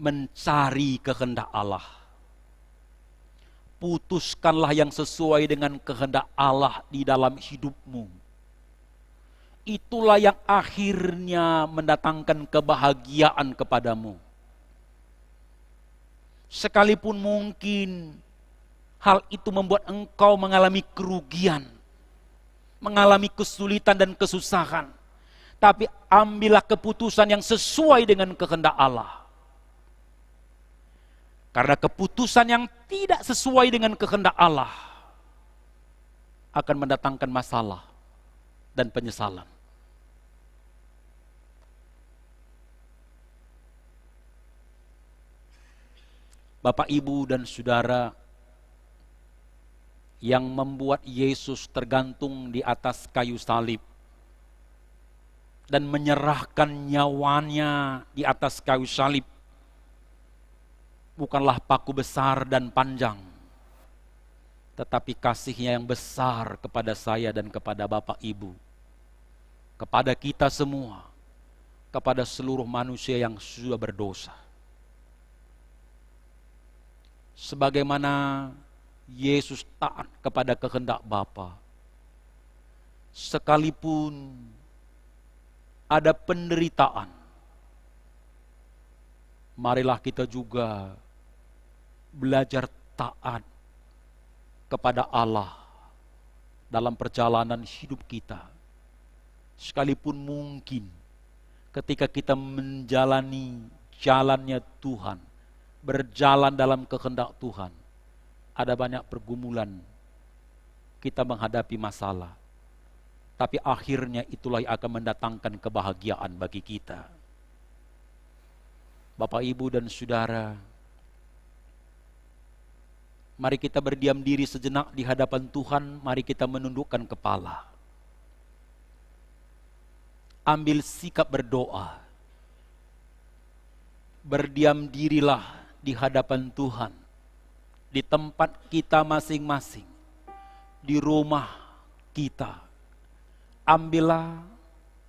mencari kehendak Allah. Putuskanlah yang sesuai dengan kehendak Allah di dalam hidupmu. Itulah yang akhirnya mendatangkan kebahagiaan kepadamu. Sekalipun mungkin hal itu membuat engkau mengalami kerugian, mengalami kesulitan dan kesusahan, tapi ambillah keputusan yang sesuai dengan kehendak Allah. Karena keputusan yang tidak sesuai dengan kehendak Allah akan mendatangkan masalah dan penyesalan. Bapak, Ibu, dan Saudara, yang membuat Yesus tergantung di atas kayu salib dan menyerahkan nyawanya di atas kayu salib bukanlah paku besar dan panjang, tetapi kasihnya yang besar kepada saya dan kepada Bapak Ibu, kepada kita semua, kepada seluruh manusia yang sudah berdosa. Sebagaimana Yesus taat kepada kehendak Bapa, sekalipun ada penderitaan, marilah kita juga belajar taat kepada Allah dalam perjalanan hidup kita. Sekalipun mungkin ketika kita menjalani jalannya Tuhan, berjalan dalam kehendak Tuhan, ada banyak pergumulan, kita menghadapi masalah, tapi akhirnya itulah yang akan mendatangkan kebahagiaan bagi kita. Bapak, Ibu, dan Saudara, mari kita berdiam diri sejenak di hadapan Tuhan, mari kita menundukkan kepala. Ambil sikap berdoa. Berdiam dirilah di hadapan Tuhan, di tempat kita masing-masing, di rumah kita. Ambillah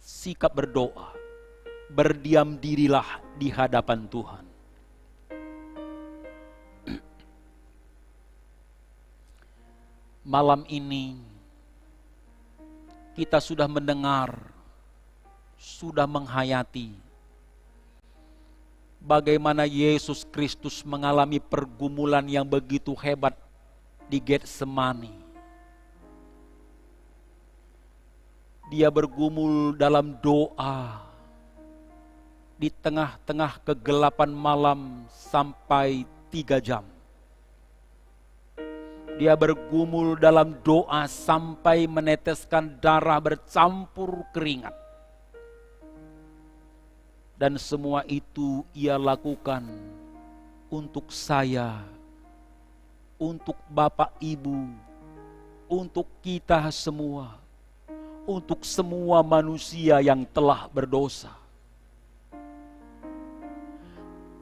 sikap berdoa, berdiam dirilah di hadapan Tuhan. Malam ini kita sudah mendengar, sudah menghayati bagaimana Yesus Kristus mengalami pergumulan yang begitu hebat di Getsemani. Dia bergumul dalam doa di tengah-tengah kegelapan malam sampai 3 jam. Dia bergumul dalam doa sampai meneteskan darah bercampur keringat. Dan semua itu ia lakukan untuk saya, untuk Bapak Ibu, untuk kita semua, untuk semua manusia yang telah berdosa.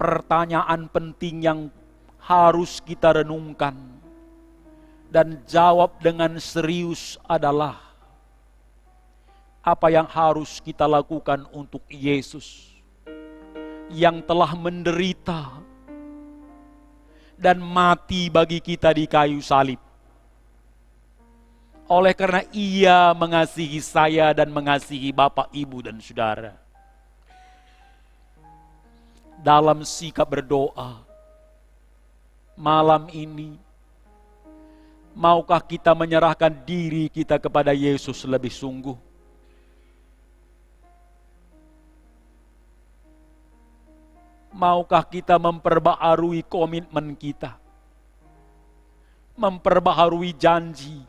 pertanyaan penting yang harus kita renungkan dan jawab dengan serius adalah, apa yang harus kita lakukan untuk Yesus yang telah menderita dan mati bagi kita di kayu salib. Oleh karena Ia mengasihi saya dan mengasihi Bapak, Ibu, dan Saudara. Dalam sikap berdoa malam ini, maukah kita menyerahkan diri kita kepada Yesus lebih sungguh? Maukah kita memperbaharui komitmen kita? Memperbaharui janji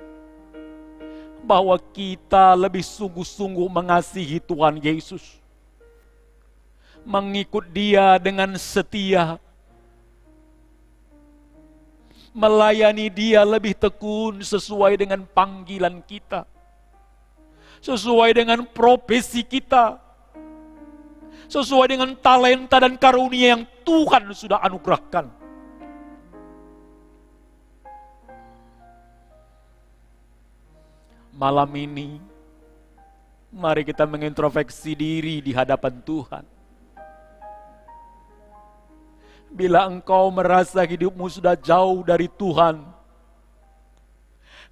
bahwa kita lebih sungguh-sungguh mengasihi Tuhan Yesus, mengikut Dia dengan setia, melayani Dia lebih tekun sesuai dengan panggilan kita, sesuai dengan profesi kita, sesuai dengan talenta dan karunia yang Tuhan sudah anugerahkan. Malam ini, mari kita mengintrospeksi diri di hadapan Tuhan. Bila engkau merasa hidupmu sudah jauh dari Tuhan,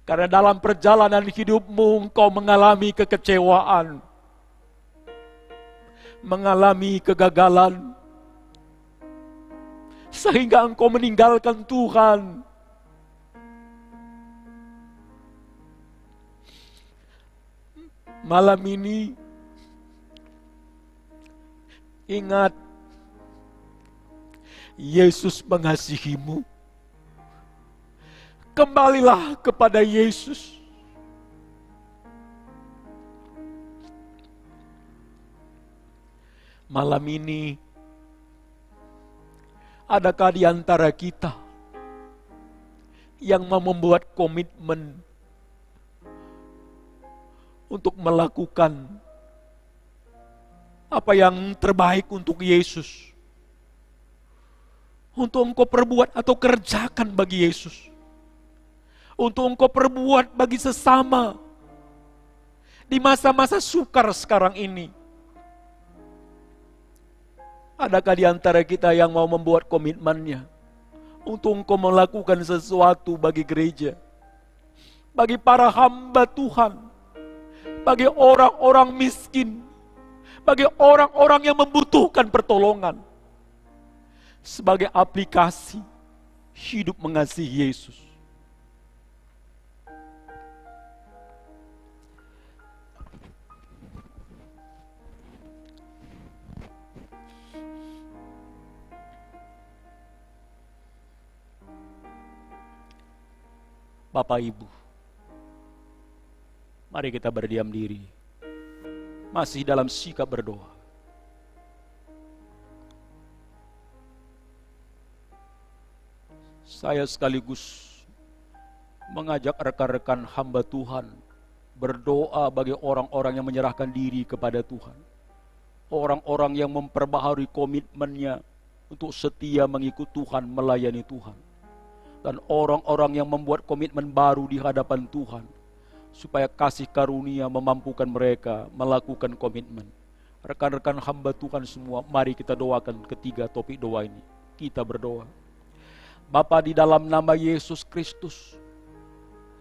karena dalam perjalanan hidupmu engkau mengalami kekecewaan, mengalami kegagalan, sehingga engkau meninggalkan Tuhan. Malam ini, ingat, Yesus mengasihimu. Kembalilah kepada Yesus. Malam ini, adakah di antara kita yang mau membuat komitmen untuk melakukan apa yang terbaik untuk Yesus? Untuk engkau perbuat atau kerjakan bagi Yesus. Untuk engkau perbuat bagi sesama. Di masa-masa sukar sekarang ini. Adakah di antara kita yang mau membuat komitmennya untuk engkau melakukan sesuatu bagi gereja, bagi para hamba Tuhan, bagi orang-orang miskin, bagi orang-orang yang membutuhkan pertolongan, sebagai aplikasi hidup mengasihi Yesus? Bapak, Ibu, mari kita berdiam diri, masih dalam sikap berdoa. Saya sekaligus mengajak rekan-rekan hamba Tuhan berdoa bagi orang-orang yang menyerahkan diri kepada Tuhan. Orang-orang yang memperbaharui komitmennya untuk setia mengikut Tuhan, melayani Tuhan. Dan orang-orang yang membuat komitmen baru di hadapan Tuhan, supaya kasih karunia memampukan mereka melakukan komitmen. Rekan-rekan hamba Tuhan semua, mari kita doakan ketiga topik doa ini. Kita berdoa. Bapa, di dalam nama Yesus Kristus,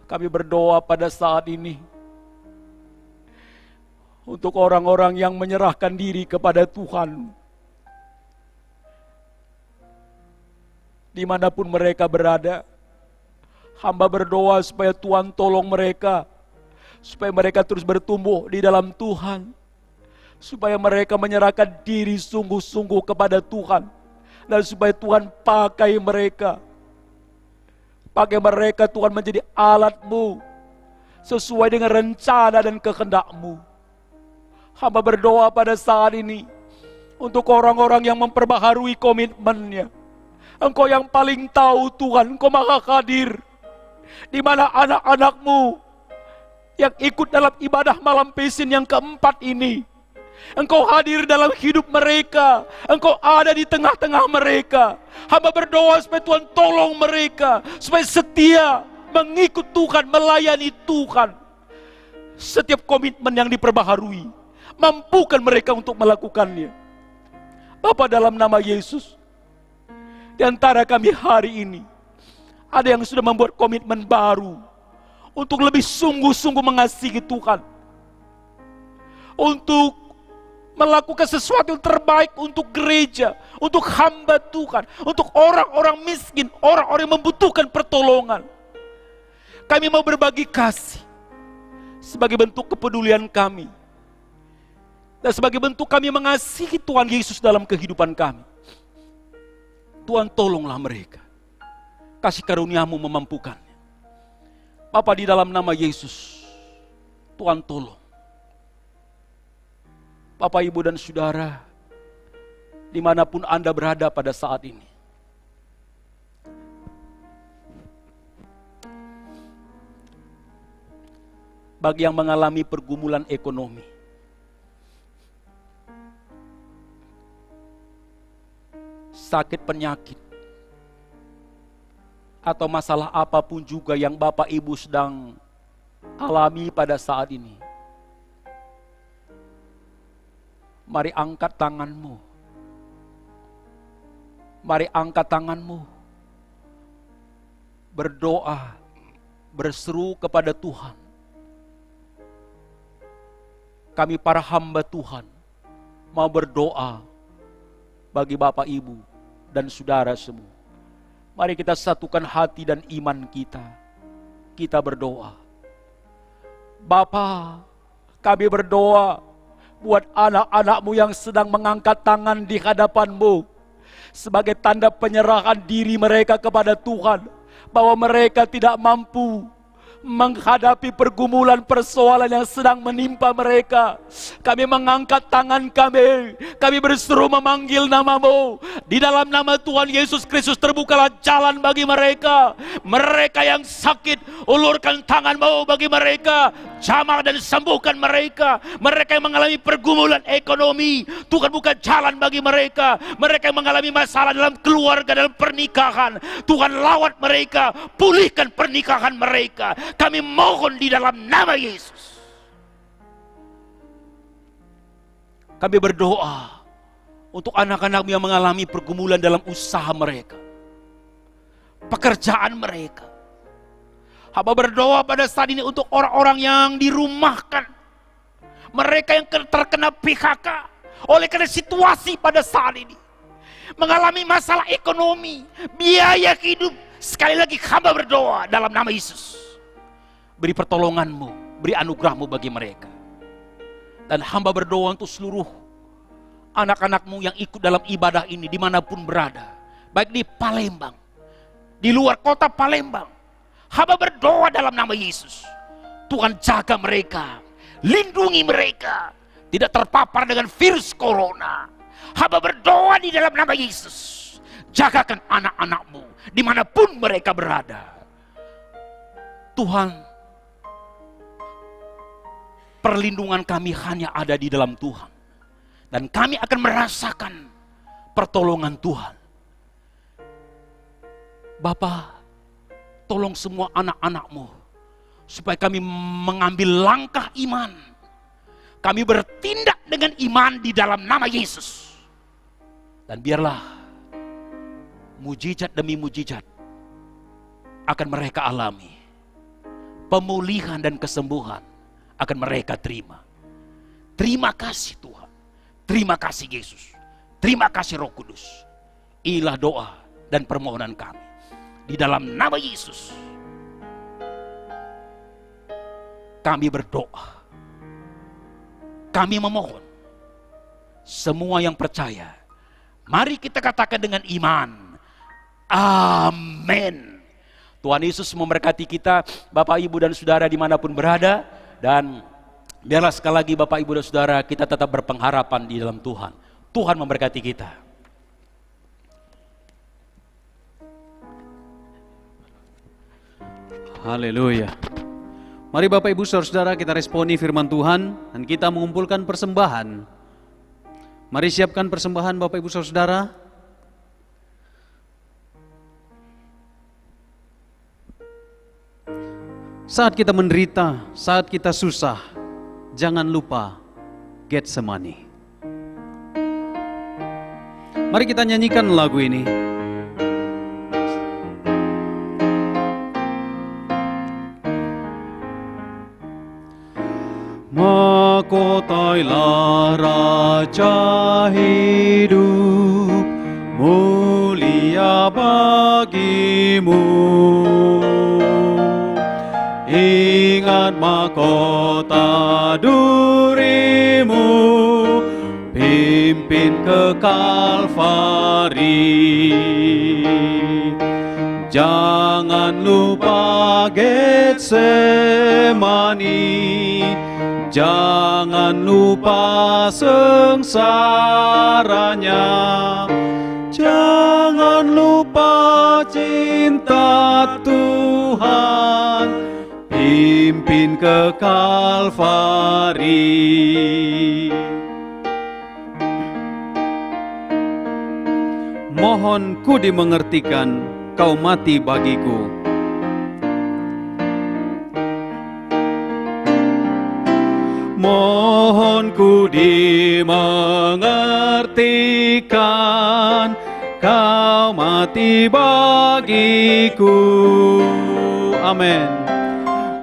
kami berdoa pada saat ini untuk orang-orang yang menyerahkan diri kepada Tuhan, dimanapun mereka berada. Hamba berdoa supaya Tuhan tolong mereka, supaya mereka terus bertumbuh di dalam Tuhan, supaya mereka menyerahkan diri sungguh-sungguh kepada Tuhan, dan supaya Tuhan pakai mereka. Pakai mereka Tuhan menjadi alat-Mu sesuai dengan rencana dan kehendak-Mu. Hamba berdoa pada saat ini untuk orang-orang yang memperbaharui komitmennya. Engkau yang paling tahu Tuhan, Engkau Maha Hadir. Di mana anak-anak-Mu yang ikut dalam ibadah malam pesin yang keempat ini, Engkau hadir dalam hidup mereka. Engkau ada di tengah-tengah mereka. Hamba berdoa supaya Tuhan tolong mereka, supaya setia mengikut Tuhan, melayani Tuhan. Setiap komitmen yang diperbaharui, mampukan mereka untuk melakukannya. Bapa, dalam nama Yesus, di antara kami hari ini, ada yang sudah membuat komitmen baru untuk lebih sungguh-sungguh mengasihi Tuhan, untuk melakukan sesuatu yang terbaik untuk gereja, untuk hamba Tuhan, untuk orang-orang miskin, orang-orang yang membutuhkan pertolongan. Kami mau berbagi kasih sebagai bentuk kepedulian kami, dan sebagai bentuk kami mengasihi Tuhan Yesus dalam kehidupan kami. Tuhan, tolonglah mereka. Kasih karunia-Mu memampukannya. Bapa, di dalam nama Yesus, Tuhan tolong. Bapak, Ibu, dan Saudara, dimanapun Anda berada pada saat ini, bagi yang mengalami pergumulan ekonomi, sakit penyakit, atau masalah apapun juga yang Bapak Ibu sedang alami pada saat ini, mari angkat tanganmu. Mari angkat tanganmu. Berdoa, berseru kepada Tuhan. Kami para hamba Tuhan mau berdoa bagi Bapak, Ibu, dan Saudara semua. Mari kita satukan hati dan iman kita. Kita berdoa. Bapa, kami berdoa buat anak-anak-Mu yang sedang mengangkat tangan di hadapan-Mu, sebagai tanda penyerahan diri mereka kepada Tuhan, bahwa mereka tidak mampu menghadapi pergumulan persoalan yang sedang menimpa mereka. Kami mengangkat tangan kami berseru memanggil nama-Mu. Di dalam nama Tuhan Yesus Kristus terbukalah jalan bagi mereka. Mereka yang sakit, ulurkan tangan-Mu bagi mereka. Jamah dan sembuhkan mereka. Mereka yang mengalami pergumulan ekonomi, Tuhan buka jalan bagi mereka. Mereka yang mengalami masalah dalam keluarga, dalam pernikahan, Tuhan lawat mereka, pulihkan pernikahan mereka. Kami mohon di dalam nama Yesus. Kami berdoa untuk anak-anak yang mengalami pergumulan dalam usaha mereka, pekerjaan mereka. Hamba berdoa pada saat ini untuk orang-orang yang dirumahkan, mereka yang terkena PHK oleh karena situasi pada saat ini, mengalami masalah ekonomi, biaya hidup. Sekali lagi hamba berdoa dalam nama Yesus, beri pertolongan-Mu, beri anugerah-Mu bagi mereka. Dan hamba berdoa untuk seluruh anak-anak-Mu yang ikut dalam ibadah ini dimanapun berada, baik di Palembang, di luar kota Palembang. Hamba berdoa dalam nama Yesus, Tuhan jaga mereka, lindungi mereka, tidak terpapar dengan virus corona. Hamba berdoa di dalam nama Yesus, jagakan anak-anak-Mu dimanapun mereka berada. Tuhan, perlindungan kami hanya ada di dalam Tuhan, dan kami akan merasakan pertolongan Tuhan. Bapa, tolong semua anak-anak-Mu supaya kami mengambil langkah iman. Kami bertindak dengan iman di dalam nama Yesus. Dan biarlah mujizat demi mujizat akan mereka alami. Pemulihan dan kesembuhan akan mereka terima. Terima kasih Tuhan. Terima kasih Yesus. Terima kasih Roh Kudus. Inilah doa dan permohonan kami di dalam nama Yesus. Kami berdoa. Kami memohon. Semua yang percaya, mari kita katakan dengan iman, amin. Tuhan Yesus memberkati kita, Bapak, Ibu, dan Saudara dimanapun berada. Dan biarlah sekali lagi Bapak, Ibu, dan Saudara, kita tetap berpengharapan di dalam Tuhan. Tuhan memberkati kita. Haleluya. Mari Bapak Ibu Saudara-saudara kita responi firman Tuhan dan kita mengumpulkan persembahan Mari siapkan persembahan Bapak Ibu Saudara. Saat kita menderita, saat kita susah, jangan lupa Getsemani. Mari kita nyanyikan lagu ini. Mahkotailah Raja hidup, mulia bagimu. Ingat mahkota durimu, pimpin ke Kalvari. Jangan lupa Getsemani, jangan lupa sengsaranya, jangan lupa cinta Tuhan, pimpin ke Kalvari. Mohon ku dimengertikan, kau mati bagiku. Mohon ku dimengertikan, kau mati bagiku. Amin.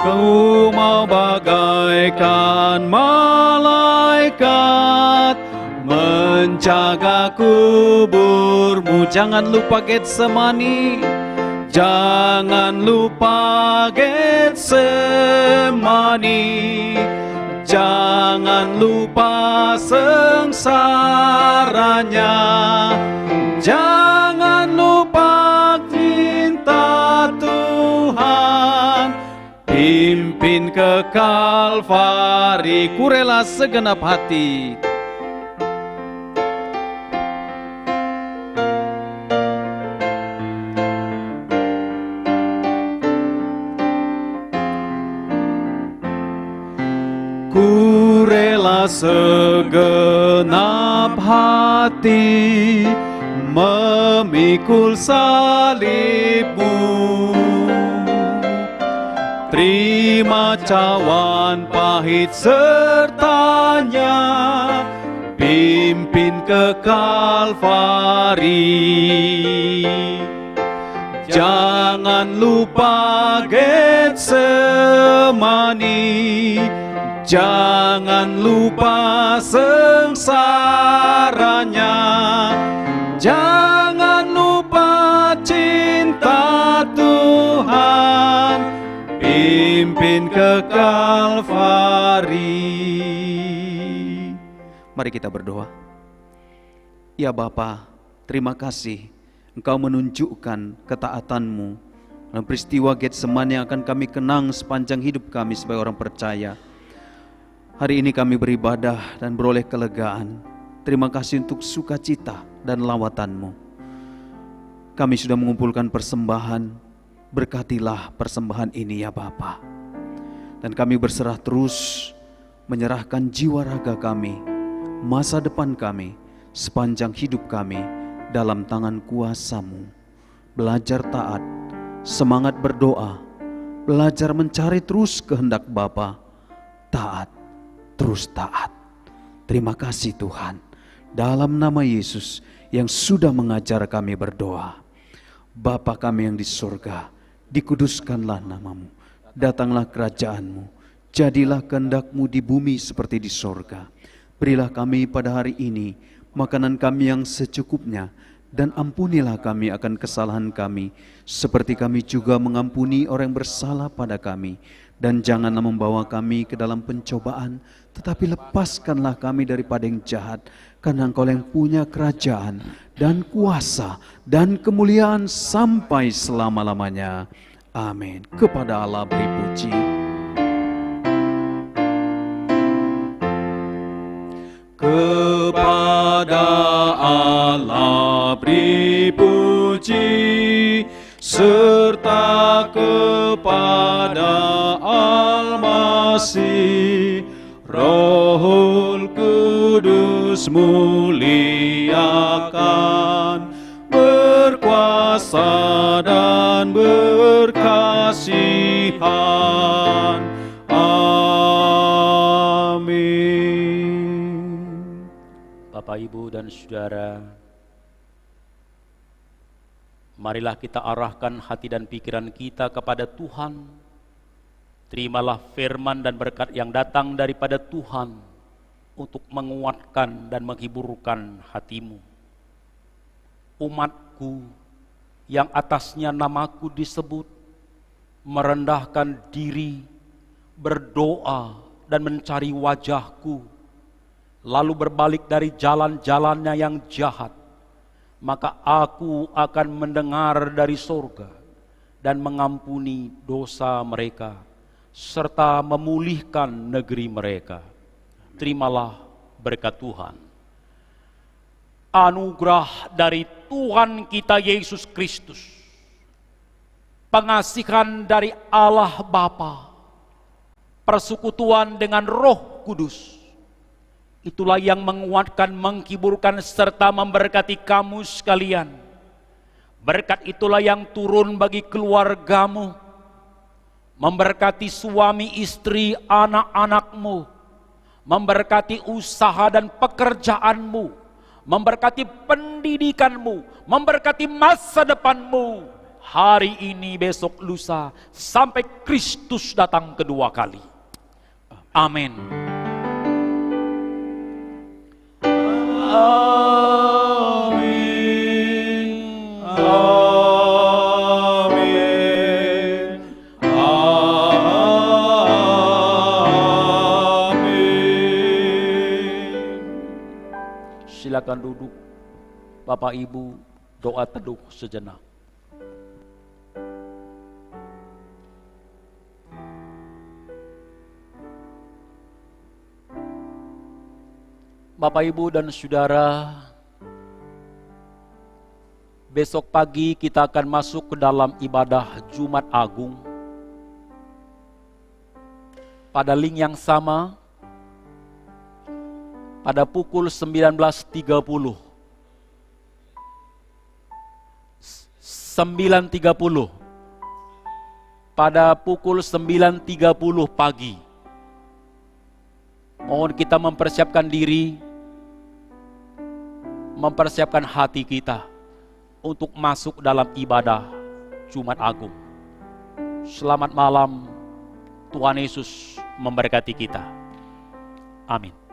Kau mau bagaikan malaikat menjaga kuburmu. Jangan lupa Getsemani, jangan lupa Getsemani, jangan lupa sengsaranya, jangan lupa cinta Tuhan, pimpin ke Kalvari. Ku rela segenap hati. Ku rela segenap hati memikul salibmu. Terima cawan pahit sertanya, pimpin ke Kalvari. Jangan lupa Getsemani, jangan lupa sengsaranya, jangan lupa cinta Tuhan, pimpin ke Kalvari. Mari kita berdoa. Ya Bapa, terima kasih Engkau menunjukkan ketaatanmu dalam peristiwa Getsemani yang akan kami kenang sepanjang hidup kami sebagai orang percaya. Hari ini kami beribadah dan beroleh kelegaan. Terima kasih untuk sukacita dan lawatan-Mu. Kami sudah mengumpulkan persembahan, berkatilah persembahan ini ya Bapa. Dan kami berserah terus menyerahkan jiwa raga kami, masa depan kami, sepanjang hidup kami dalam tangan kuasa-Mu. Belajar taat, semangat berdoa, belajar mencari terus kehendak Bapa, taat, terus taat. Terima kasih Tuhan, dalam nama Yesus yang sudah mengajar kami berdoa. Bapa kami yang di surga, dikuduskanlah nama-Mu, datanglah kerajaan-Mu, jadilah kehendak-Mu di bumi seperti di surga. Berilah kami pada hari ini makanan kami yang secukupnya, dan ampunilah kami akan kesalahan kami, seperti kami juga mengampuni orang yang bersalah pada kami. Dan janganlah membawa kami ke dalam pencobaan, tetapi lepaskanlah kami daripada yang jahat, karena Engkau yang punya kerajaan dan kuasa dan kemuliaan sampai selama-lamanya. Amin. Kepada Allah beri puji. Kepada Allah beri puji, serta kepada Al-Masih, Rohul Kudus Yesus muliakan, berkuasa dan berkasihan. Amin. Bapak, Ibu, dan Saudara, marilah kita arahkan hati dan pikiran kita kepada Tuhan. Terimalah firman dan berkat yang datang daripada Tuhan untuk menguatkan dan menghiburkan hatimu. Umatku yang atasnya namaku disebut, merendahkan diri, berdoa dan mencari wajahku, lalu berbalik dari jalan-jalannya yang jahat, maka aku akan mendengar dari sorga dan mengampuni dosa mereka, serta memulihkan negeri mereka. Terimalah berkat Tuhan. Anugerah dari Tuhan kita Yesus Kristus, pengasihan dari Allah Bapa, persekutuan dengan Roh Kudus, itulah yang menguatkan, menghiburkan, serta memberkati kamu sekalian. Berkat itulah yang turun bagi keluargamu, memberkati suami, istri, anak-anakmu, memberkati usaha dan pekerjaanmu, memberkati pendidikanmu, memberkati masa depanmu, hari ini, besok, lusa, sampai Kristus datang kedua kali. Amin. Amin. Amin. Amin. Silakan duduk. Bapak Ibu, doa teduh sejenak. Bapak, Ibu, dan Saudara, besok pagi kita akan masuk ke dalam ibadah Jumat Agung. Pada link yang sama, pada pukul 19.30. 9.30. Pada pukul 9.30 pagi. Mohon kita mempersiapkan diri, mempersiapkan hati kita untuk masuk dalam ibadah Jumat Agung. Selamat malam, Tuhan Yesus memberkati kita. Amin.